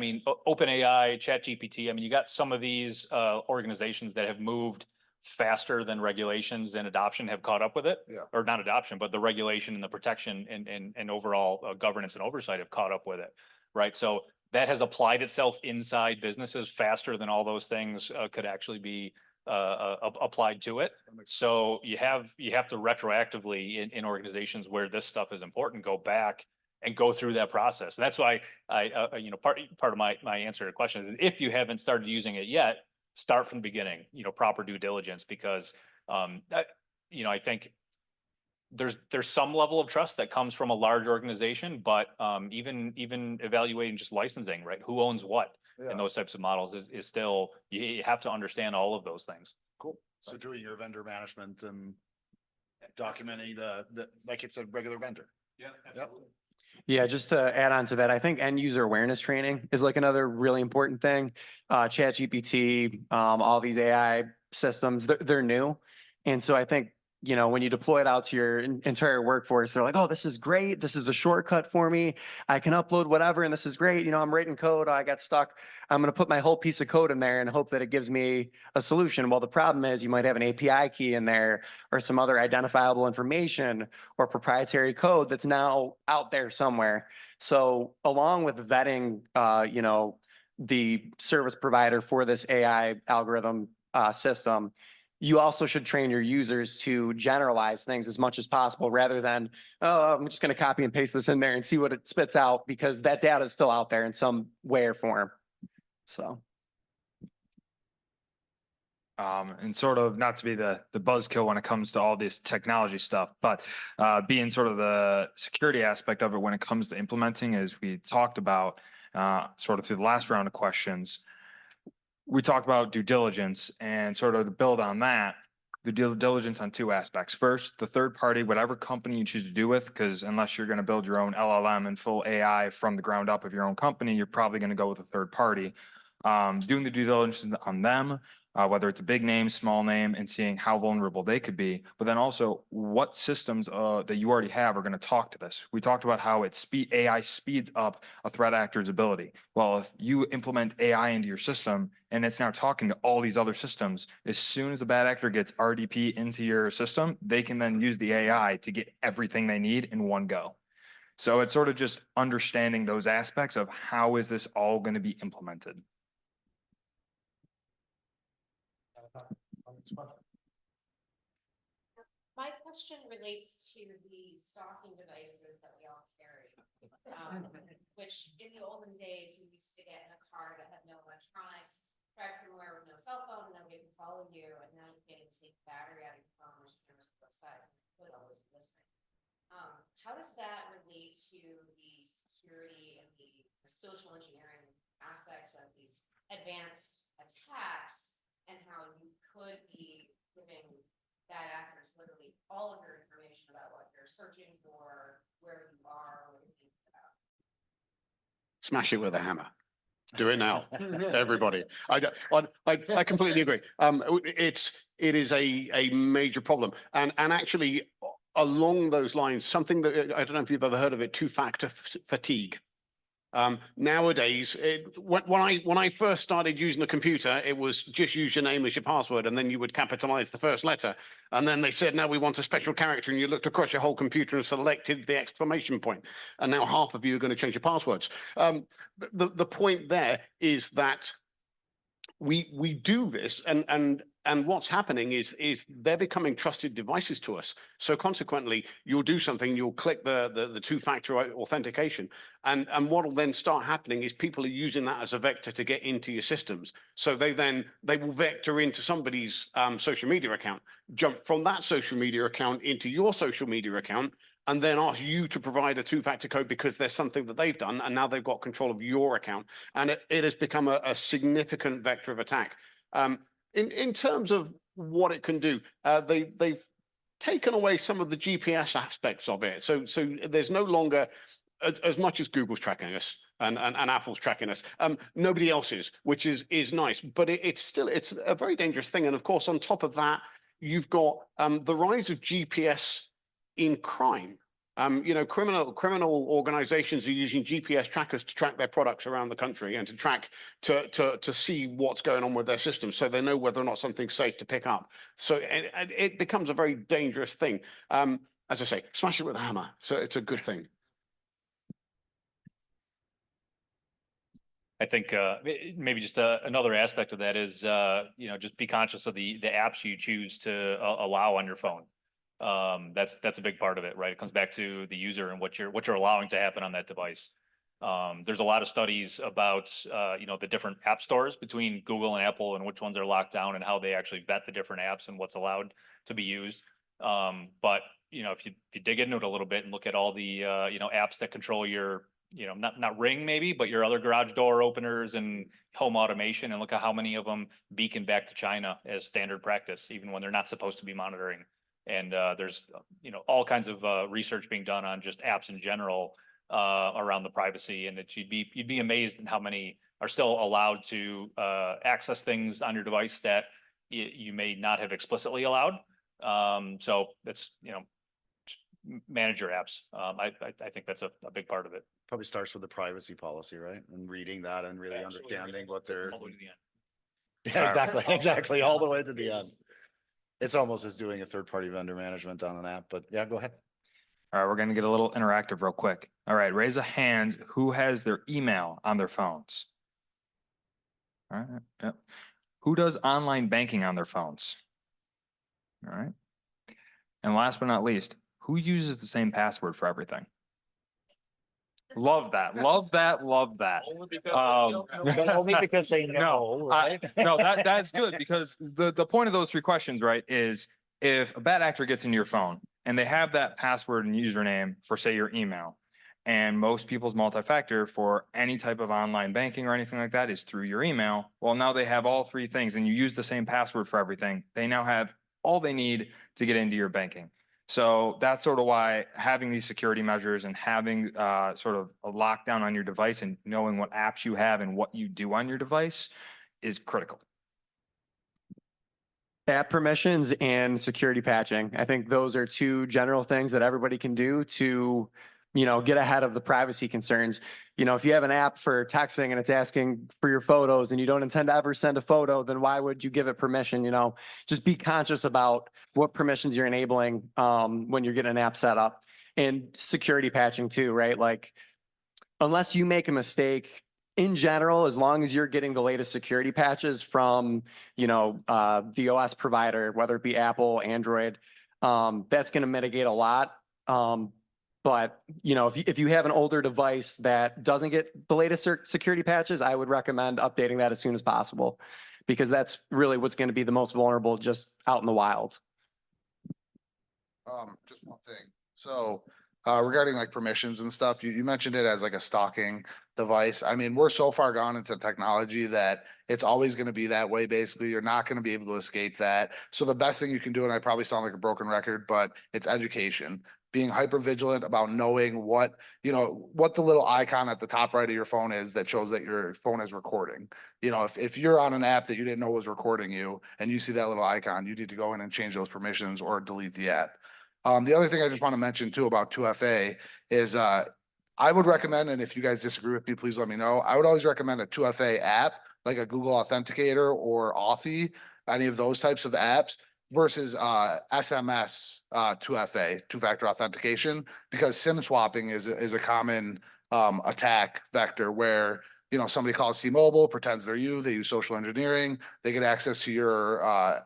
[SPEAKER 5] OpenAI, ChatGPT. You got some of these organizations that have moved faster than regulations and adoption have caught up with it.
[SPEAKER 9] Yeah.
[SPEAKER 5] Or not adoption, but the regulation and the protection and overall governance and oversight have caught up with it, right? So that has applied itself inside businesses faster than all those things could actually be applied to it. So you have to retroactively in organizations where this stuff is important, go back and go through that process. And that's why part of my answer to the question is, if you haven't started using it yet, start from the beginning, proper due diligence, because I think there's some level of trust that comes from a large organization, but even evaluating just licensing, right? Who owns what?
[SPEAKER 9] Yeah.
[SPEAKER 5] and those types of models is still, you have to understand all of those things.
[SPEAKER 1] Cool. So doing your vendor management and documenting like it's a regular vendor.
[SPEAKER 5] Yeah.
[SPEAKER 1] Yep.
[SPEAKER 4] Yeah, just to add on to that, I think end user awareness training is like another really important thing. ChatGPT, all these AI systems, they're new. And so I think, you know, when you deploy it out to your entire workforce, they're like, oh, this is great. This is a shortcut for me. I can upload whatever, and this is great. You know, I'm writing code. I got stuck. I'm going to put my whole piece of code in there and hope that it gives me a solution. Well, the problem is you might have an API key in there or some other identifiable information or proprietary code that's now out there somewhere. So along with vetting, you know, the service provider for this AI algorithm system, you also should train your users to generalize things as much as possible rather than, oh, I'm just going to copy and paste this in there and see what it spits out, because that data is still out there in some way or form. So.
[SPEAKER 10] And sort of not to be the buzzkill when it comes to all this technology stuff, but being sort of the security aspect of it when it comes to implementing, as we talked about sort of through the last round of questions, we talked about due diligence, and sort of to build on that, the due diligence on two aspects. First, the third party, whatever company you choose to do with, because unless you're going to build your own LLM and full AI from the ground up of your own company, you're probably going to go with a third party. Doing the due diligence on them, whether it's a big name, small name, and seeing how vulnerable they could be, but then also what systems that you already have are going to talk to this. We talked about how AI speeds up a threat actor's ability. Well, if you implement AI into your system and it's now talking to all these other systems, as soon as a bad actor gets RDP into your system, they can then use the AI to get everything they need in one go. So it's sort of just understanding those aspects of how is this all going to be implemented.
[SPEAKER 12] My question relates to the stalking devices that we all carry. Which in the olden days, you used to get in a car that had no electronics, drive somewhere with no cell phone, and nobody can follow you, and now you can't even take the battery out of your phone, there's cameras on both sides, and it could always be listening. How does that relate to the security and the social engineering aspects of these advanced attacks, and how you could be giving bad actors literally all of your information about what you're searching for, where you are, what you're thinking about?
[SPEAKER 6] Smash it with a hammer. Do it now, everybody. I completely agree. It is a major problem, and actually along those lines, something that I don't know if you've ever heard of it, two-factor fatigue. Nowadays, when I first started using a computer, it was just use your name as your password, and then you would capitalize the first letter. And then they said, now we want a special character, and you looked across your whole computer and selected the exclamation point. And now half of you are going to change your passwords. The point there is that we do this, and what's happening is they're becoming trusted devices to us. So consequently, you'll do something, you'll click the two-factor authentication, and what will then start happening is people are using that as a vector to get into your systems. So they will vector into somebody's social media account, jump from that social media account into your social media account, and then ask you to provide a two-factor code because there's something that they've done, and now they've got control of your account. And it has become a significant vector of attack. In terms of what it can do, they've taken away some of the GPS aspects of it. So there's no longer, as much as Google's tracking us and Apple's tracking us, nobody else is, which is nice. But it's a very dangerous thing. And of course, on top of that, you've got the rise of GPS in crime. You know, criminal organizations are using GPS trackers to track their products around the country and to track to see what's going on with their systems, so they know whether or not something's safe to pick up. So it becomes a very dangerous thing. As I say, smash it with a hammer. So it's a good thing.
[SPEAKER 5] I think maybe just another aspect of that is, you know, just be conscious of the apps you choose to allow on your phone. That's a big part of it, right? It comes back to the user and what you're allowing to happen on that device. There's a lot of studies about, you know, the different app stores between Google and Apple and which ones are locked down and how they actually vet the different apps and what's allowed to be used. But, you know, if you dig into it a little bit and look at all the, you know, apps that control your not Ring maybe, but your other garage door openers and home automation, and look at how many of them beacon back to China as standard practice, even when they're not supposed to be monitoring. And there's, all kinds of research being done on just apps in general around the privacy, and you'd be amazed at how many are still allowed to access things on your device that you may not have explicitly allowed. So that's, manage your apps. I think that's a big part of it.
[SPEAKER 1] Probably starts with the privacy policy, right? And reading that and really
[SPEAKER 5] Absolutely.
[SPEAKER 1] understanding what they're.
[SPEAKER 5] All the way to the end.
[SPEAKER 1] Yeah, exactly, all the way to the end. It's almost as doing a third-party vendor management on an app, but yeah, go ahead.
[SPEAKER 10] All right, we're gonna get a little interactive real quick. All right, raise a hand who has their email on their phones. All right, yep. Who does online banking on their phones? All right. And last but not least, who uses the same password for everything? Love that, love that, love that.
[SPEAKER 1] Only because they know, right?
[SPEAKER 10] No, that's good, because the point of those three questions, right, is if a bad actor gets into your phone and they have that password and username for, say, your email, and most people's multi-factor for any type of online banking or anything like that is through your email. Well, now they have all three things and you use the same password for everything. They now have all they need to get into your banking. So that's sort of why having these security measures and having sort of a lockdown on your device and knowing what apps you have and what you do on your device is critical.
[SPEAKER 4] App permissions and security patching. I think those are two general things that everybody can do to, get ahead of the privacy concerns. If you have an app for texting and it's asking for your photos and you don't intend to ever send a photo, then why would you give it permission? Just be conscious about what permissions you're enabling when you're getting an app set up. And security patching too, right? Like, unless you make a mistake, in general, as long as you're getting the latest security patches from, the OS provider, whether it be Apple, Android, that's going to mitigate a lot. But if you have an older device that doesn't get the latest security patches, I would recommend updating that as soon as possible, because that's really what's going to be the most vulnerable just out in the wild.
[SPEAKER 9] Just one thing. So regarding like permissions and stuff, you mentioned it as like a stalking device. I mean, we're so far gone into technology that it's always going to be that way. Basically, you're not going to be able to escape that. So the best thing you can do, and I probably sound like a broken record, but it's education. Being hyper vigilant about knowing what the little icon at the top right of your phone is that shows that your phone is recording. If you're on an app that you didn't know was recording you and you see that little icon, you need to go in and change those permissions or delete the app. The other thing I just want to mention too about 2FA is I would recommend, and if you guys disagree with me, please let me know. I would always recommend a 2FA app, like a Google Authenticator or Authy, any of those types of apps, versus SMS 2FA, two-factor authentication, because SIM swapping is a common attack vector where somebody calls T-Mobile, pretends they're you, they use social engineering, they get access to your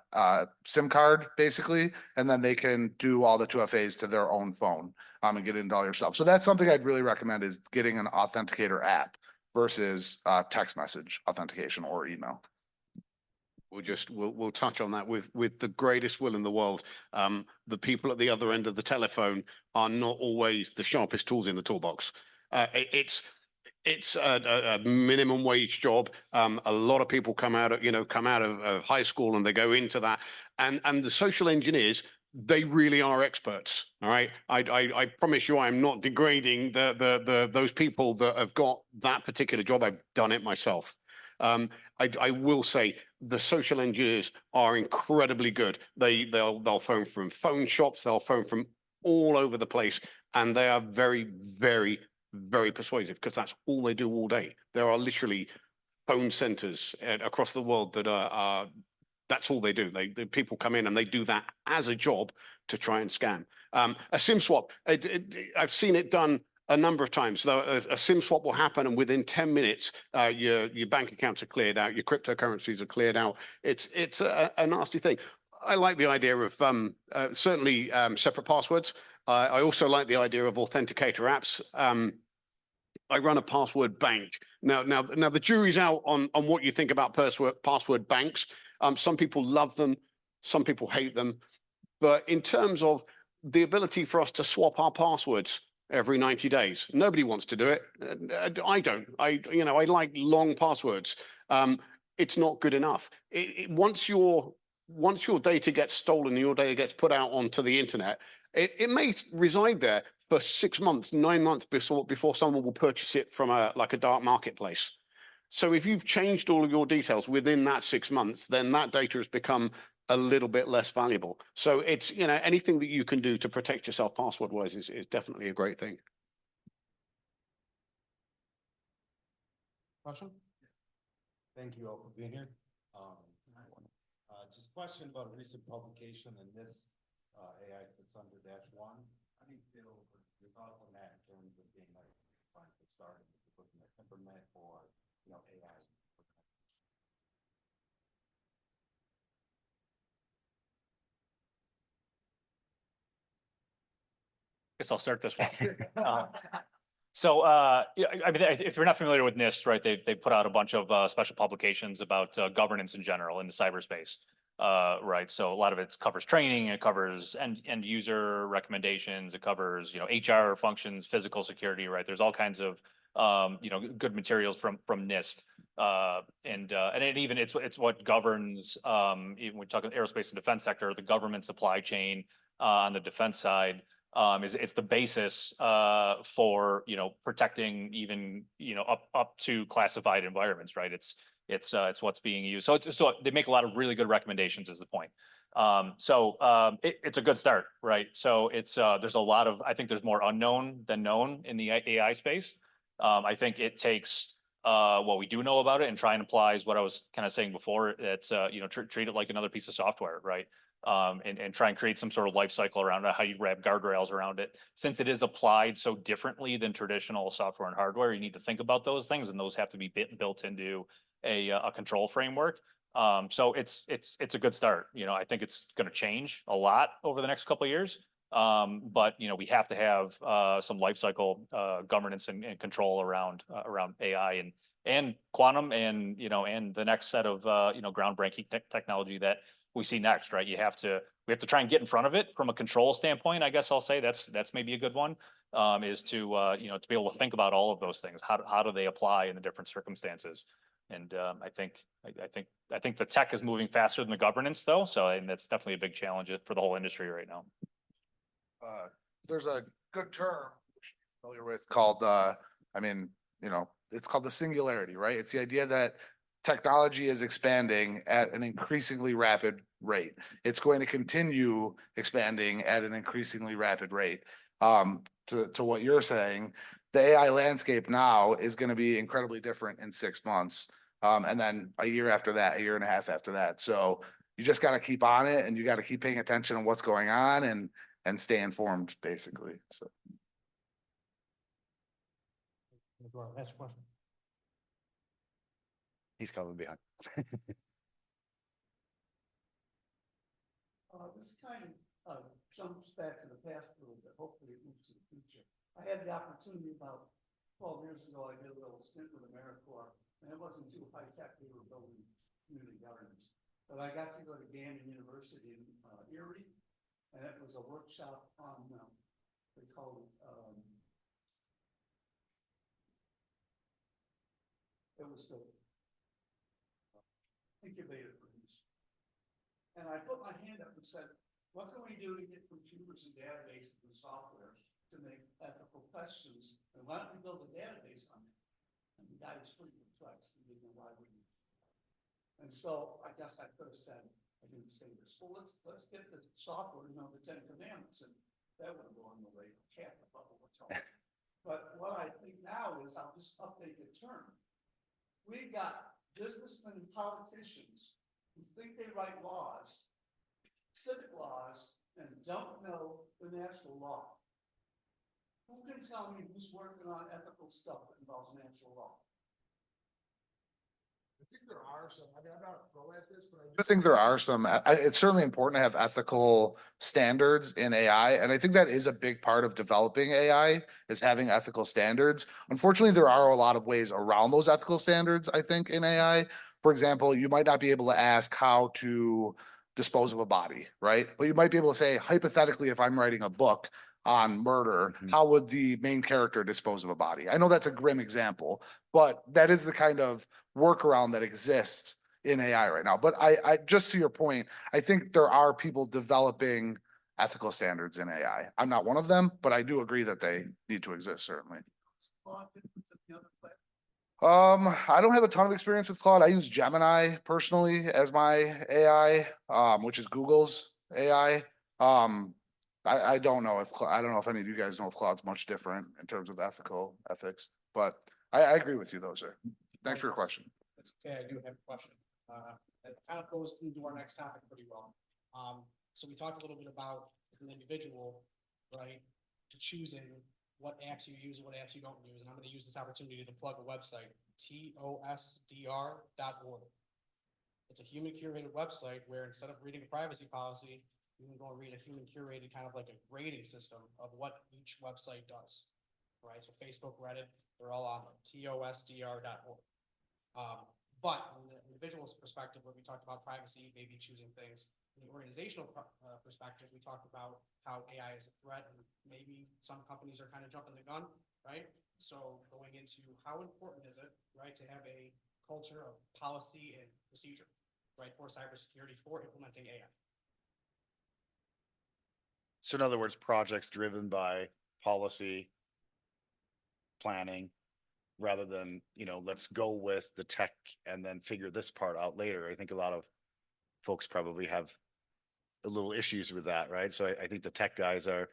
[SPEAKER 9] SIM card basically, and then they can do all the 2FAs to their own phone and get into all your stuff. So that's something I'd really recommend, is getting an authenticator app versus text message authentication or email.
[SPEAKER 6] We'll touch on that with the greatest will in the world. The people at the other end of the telephone are not always the sharpest tools in the toolbox. It's a minimum wage job. A lot of people come out of high school and they go into that, and the social engineers, they really are experts. All right. I promise you, I'm not degrading those people that have got that particular job. I've done it myself. I will say the social engineers are incredibly good. They'll phone from phone shops, they'll phone from all over the place, and they are very, very, very persuasive, because that's all they do all day. There are literally phone centers across the world that are that's all they do. The people come in and they do that as a job to try and scam. A SIM swap, I've seen it done a number of times. A SIM swap will happen, and within 10 minutes, your bank accounts are cleared out, your cryptocurrencies are cleared out. It's a nasty thing. I like the idea of certainly separate passwords. I also like the idea of authenticator apps. I run a password bank. Now the jury's out on what you think about password banks. Some people love them, some people hate them. But in terms of the ability for us to swap our passwords every 90 days. Nobody wants to do it. I don't. I like long passwords. It's not good enough. Once your data gets stolen and your data gets put out onto the internet, it may reside there for 6 months, 9 months before someone will purchase it from a dark marketplace. So if you've changed all of your details within that 6 months, then that data has become a little bit less valuable. So it's, anything that you can do to protect yourself password wise is definitely a great thing.
[SPEAKER 13] Question? Thank you all for being here. Just a question about a recent publication in this AI that's under -1. How do you feel your thoughts on that in terms of being like trying to start looking at temperament or AI?
[SPEAKER 5] Guess I'll start this one. So, yeah, I mean, if you're not familiar with NIST, right, they put out a bunch of special publications about governance in general in the cyberspace. Right, so a lot of it covers training, it covers end user recommendations, it covers HR functions, physical security, right? There's all kinds of good materials from NIST. And it even it's what governs even when we talk about aerospace and defense sector, the government supply chain on the defense side. It's the basis for protecting even up to classified environments, right? It's what's being used. So they make a lot of really good recommendations is the point. It's a good start, right? So there's a lot of, I think there's more unknown than known in the AI space. I think it takes what we do know about it and try and apply is what I was kind of saying before. It's treat it like another piece of software, right? And try and create some sort of life cycle around it, how you wrap guardrails around it. Since it is applied so differently than traditional software and hardware, you need to think about those things, and those have to be built into a control framework. So it's a good start. I think it's going to change a lot over the next couple of years. But we have to have some life cycle governance and control around AI and quantum and and the next set of groundbreaking technology that we see next, right? We have to try and get in front of it from a control standpoint. I guess I'll say that's maybe a good one, is to to be able to think about all of those things. How do they apply in the different circumstances? And I think the tech is moving faster than the governance though. So, and that's definitely a big challenge for the whole industry right now.
[SPEAKER 9] There's a good term you're familiar with called, it's called the singularity, right? It's the idea that technology is expanding at an increasingly rapid rate. It's going to continue expanding at an increasingly rapid rate. To what you're saying, the AI landscape now is going to be incredibly different in 6 months. And then a year after that, a year and a half after that. So you just got to keep on it and you got to keep paying attention on what's going on and stay informed, basically. So.
[SPEAKER 13] Last question.
[SPEAKER 1] He's coming behind.
[SPEAKER 13] This kind of jumps back to the past a little bit. Hopefully it moves to the future. I had the opportunity about 12 years ago. I did a little stint with AmeriCorps, and it wasn't too high tech. We were building community governance, but I got to go to Gannett University in Erie, and it was a workshop on they call it. It was the incubator for this. And I put my hand up and said, what can we do to get computers and databases and software to make ethical questions? And why don't we build a database on it? And the guy was pretty perplexed. He didn't know why we did. And so I guess I could have said, I didn't say this. Well, let's get the software, the 10 Commandments, and that would have gone the way of cat the bubble would tell. But what I think now is I'll just update the term. We've got businessmen and politicians who think they write laws, civic laws, and don't know the natural law. Who can tell me who's working on ethical stuff that involves natural law?
[SPEAKER 9] I think there are some, I'm not a pro at this, but I think there are some, it's certainly important to have ethical standards in AI. And I think that is a big part of developing AI is having ethical standards. Unfortunately, there are a lot of ways around those ethical standards, I think, in AI. For example, you might not be able to ask how to dispose of a body, right? But you might be able to say, hypothetically, if I'm writing a book, on murder,
[SPEAKER 1] Mhm.
[SPEAKER 9] how would the main character dispose of a body? I know that's a grim example, but that is the kind of workaround that exists in AI right now. But I just to your point, I think there are people developing ethical standards in AI. I'm not one of them, but I do agree that they need to exist, certainly. I don't have a ton of experience with Claude. I use Gemini personally as my AI, which is Google's AI. I don't know if, I don't know if any of you guys know if Claude's much different in terms of ethics, but I agree with you though, sir. Thanks for your question.
[SPEAKER 13] That's okay, I do have a question. That kind of goes into our next topic pretty well. So we talked a little bit about as an individual, right, to choosing what apps you use and what apps you don't use. And I'm gonna use this opportunity to plug a website, TOSDR.org. It's a human curated website where instead of reading a privacy policy, you can go and read a human curated kind of like a grading system of what each website does. Right, so Facebook, Reddit, they're all on there, TOSDR.org. But from the individual's perspective, where we talked about privacy, maybe choosing things, from the organizational perspective, we talked about how AI is a threat and maybe some companies are kind of jumping the gun, right? So going into how important is it, right, to have a culture of policy and procedure, right, for cybersecurity, for implementing AI.
[SPEAKER 1] So in other words, projects driven by policy planning rather than, let's go with the tech and then figure this part out later. I think a lot of folks probably have a little issues with that, right? So I think the tech guys are,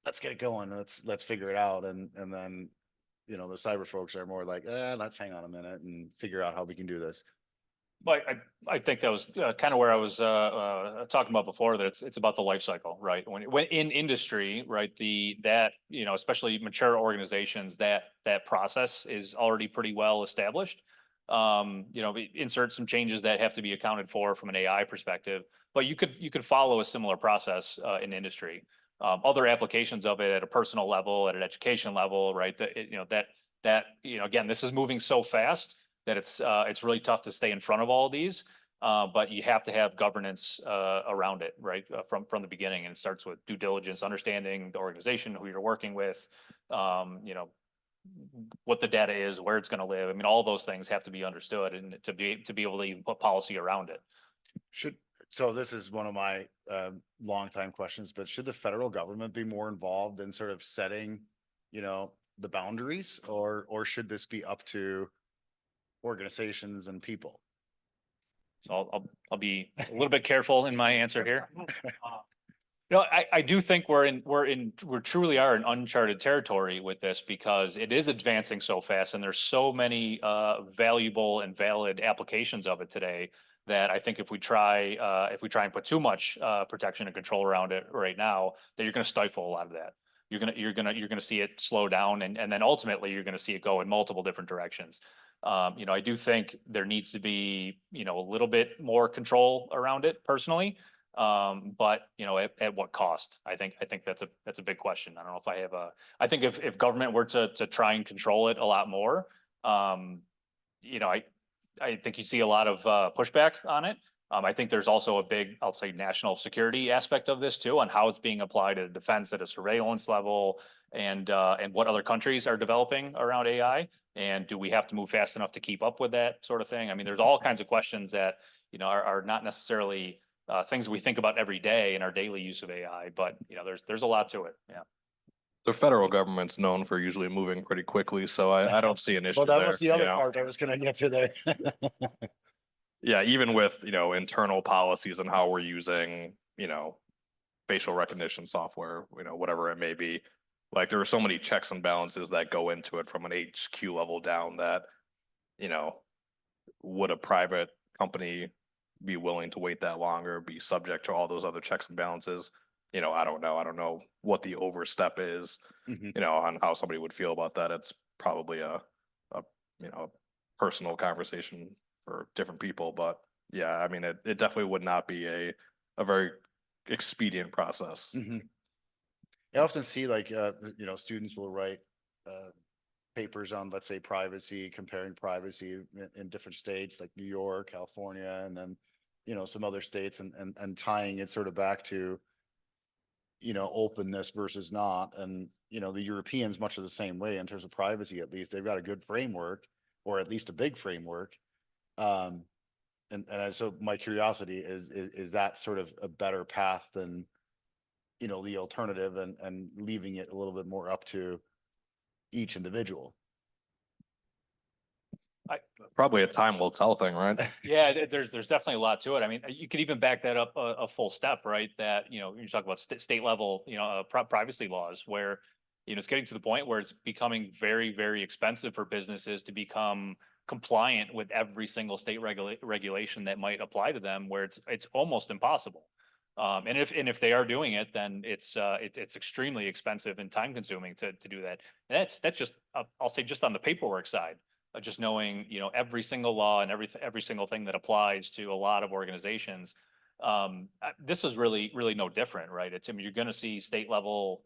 [SPEAKER 1] let's get it going. Let's figure it out. And then, the cyber folks are more like, let's hang on a minute and figure out how we can do this.
[SPEAKER 5] Well, I think that was kind of where I was talking about before, that it's about the life cycle, right? When in industry, right, especially mature organizations, that process is already pretty well established. Insert some changes that have to be accounted for from an AI perspective, but you could follow a similar process in industry. Other applications of it at a personal level, at an education level, right? Again, this is moving so fast that it's really tough to stay in front of all of these. But you have to have governance around it, right? From the beginning, and it starts with due diligence, understanding the organization, who you're working with, what the data is, where it's going to live. I mean, all those things have to be understood, and to be able to even put policy around it.
[SPEAKER 1] So this is one of my longtime questions, but should the federal government be more involved in sort of setting, the boundaries, or should this be up to organizations and people?
[SPEAKER 5] So I'll be a little bit careful in my answer here. I do think we truly are in uncharted territory with this, because it is advancing so fast, and there's so many valuable and valid applications of it today, that I think if we try and put too much protection and control around it right now, that you're going to stifle a lot of that. You're gonna see it slow down, and then ultimately you're gonna see it go in multiple different directions. I do think there needs to be, a little bit more control around it personally. But at what cost? I think that's a big question. I don't know if I think if government were to try and control it a lot more, I think you see a lot of pushback on it. I think there's also a big, I'll say, national security aspect of this too, on how it's being applied at a defense, at a surveillance level, and what other countries are developing around AI. And do we have to move fast enough to keep up with that sort of thing? I mean, there's all kinds of questions that, are not necessarily things we think about every day in our daily use of AI, but there's a lot to it. Yeah.
[SPEAKER 3] The federal government's known for usually moving pretty quickly, so I don't see an issue
[SPEAKER 1] Well, that
[SPEAKER 3] there.
[SPEAKER 1] was the other part I was going to get today.
[SPEAKER 3] Yeah, even with, internal policies and how we're using, facial recognition software, whatever it may be. Like, there are so many checks and balances that go into it from an HQ level down that, would a private company be willing to wait that long, or be subject to all those other checks and balances? I don't know. I don't know what the overstep is,
[SPEAKER 1] Mhm.
[SPEAKER 3] On how somebody would feel about that. It's probably a personal conversation for different people, but yeah, I mean, it definitely would not be a very expedient process.
[SPEAKER 1] Mhm. I often see students will write papers on, let's say, privacy, comparing privacy in different states like New York, California, and then, some other states, and tying it sort of back to, openness versus not. And, the Europeans much of the same way in terms of privacy, at least they've got a good framework, or at least a big framework. So my curiosity is that sort of a better path than, the alternative, and leaving it a little bit more up to each individual.
[SPEAKER 3] Probably a time will tell thing, right?
[SPEAKER 5] Yeah, there's definitely a lot to it. I mean, you could even back that up a full step, right? That, you talk about state level, privacy laws where, it's getting to the point where it's becoming very, very expensive for businesses to become compliant with every single state regulation that might apply to them, where it's almost impossible. And if they are doing it, then it's extremely expensive and time consuming to do that. And that's just, I'll say, just on the paperwork side. Just knowing, every single law and every single thing that applies to a lot of organizations. This is really no different, right? I mean, you're going to see state level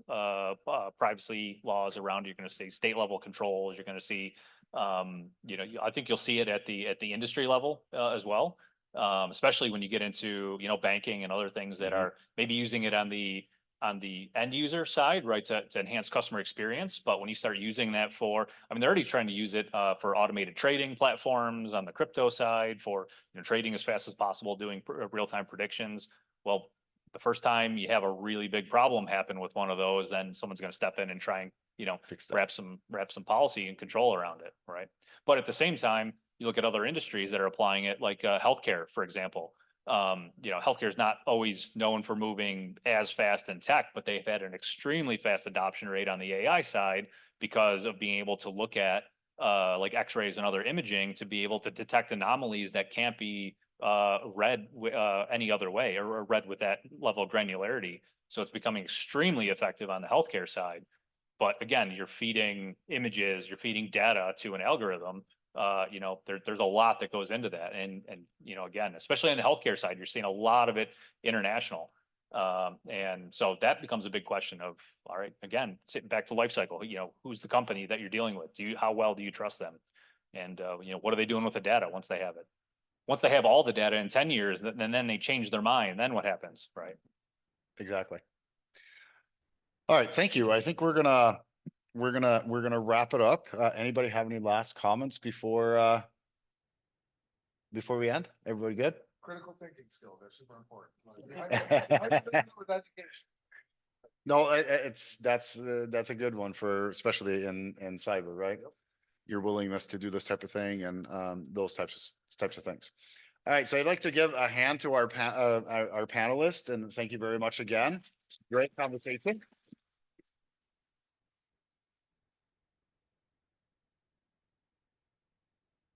[SPEAKER 5] privacy laws around. You're going to see state level controls. You're going to see, I think you'll see it at the industry level as well, especially when you get into banking and other things that are maybe using it on the end user side, right, to enhance customer experience. But when you start using that they're already trying to use it for automated trading platforms on the crypto side, for trading as fast as possible, doing real-time predictions. Well, the first time you have a really big problem happen with one of those, then someone's going to step in and try and wrap some policy and control around it, right? But at the same time, you look at other industries that are applying it, like healthcare, for example. Healthcare is not always known for moving as fast in tech, but they've had an extremely fast adoption rate on the AI side because of being able to look at like X-rays and other imaging to be able to detect anomalies that can't be read any other way, or read with that level of granularity. So it's becoming extremely effective on the healthcare side. But again, you're feeding images, you're feeding data to an algorithm. There's a lot that goes into that. And again, especially on the healthcare side, you're seeing a lot of it international. And so that becomes a big question of, all right, again, sitting back to life cycle, who's the company that you're dealing with? How well do you trust them? And, what are they doing with the data once they have it? Once they have all the data in 10 years, then they change their mind, then what happens, right?
[SPEAKER 1] Exactly. All right, thank you. I think we're gonna wrap it up. Anybody have any last comments before we end? Everybody good?
[SPEAKER 8] Critical thinking skill, they're super important. With education.
[SPEAKER 1] No, that's a good one for, especially in cyber, right? Your willingness to do this type of thing, and those types of things. All right, so I'd like to give a hand to our panelists, and thank you very much again. Great conversation.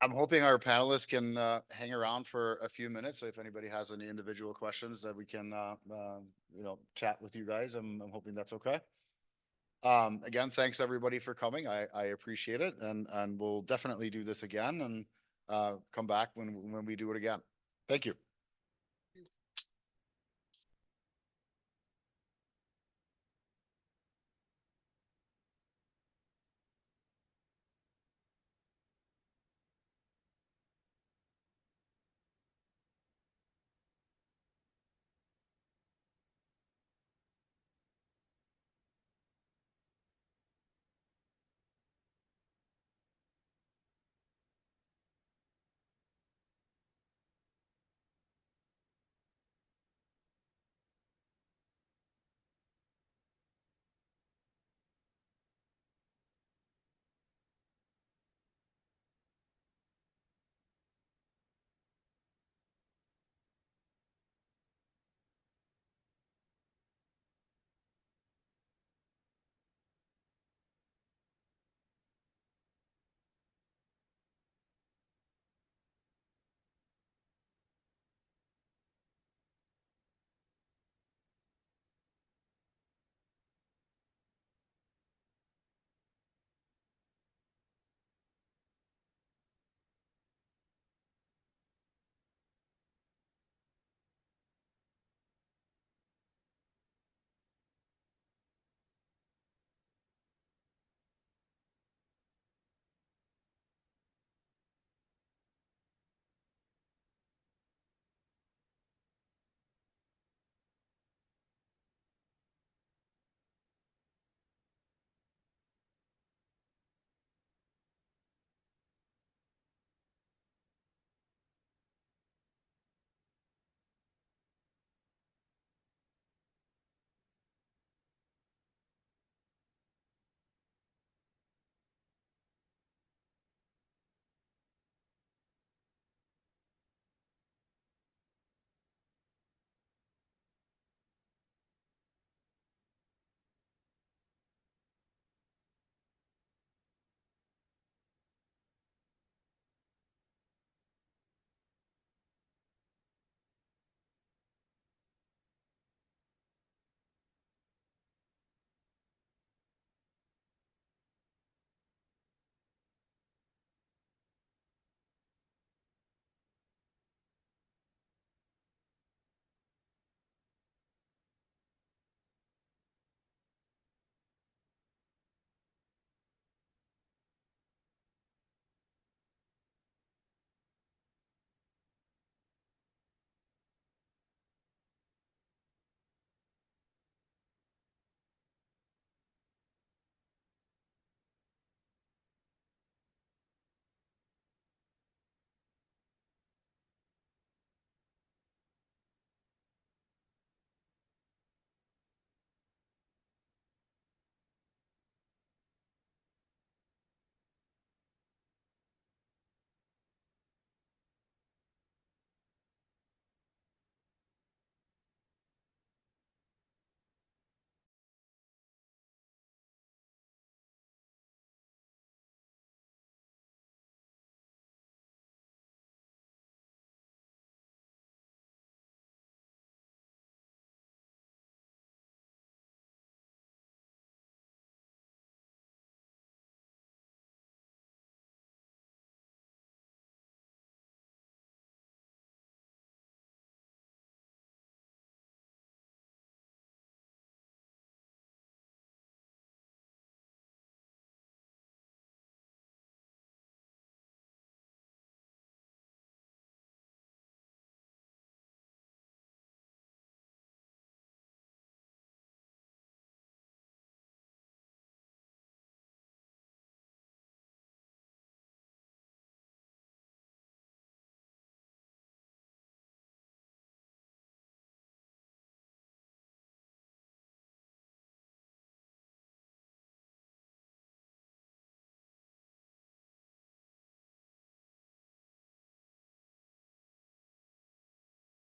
[SPEAKER 1] I'm hoping our panelists can hang around for a few minutes. So if anybody has any individual questions, that we can chat with you guys. I'm hoping that's okay. Again, thanks everybody for coming. I appreciate it, and we'll definitely do this again, and come back when we do it again. Thank you.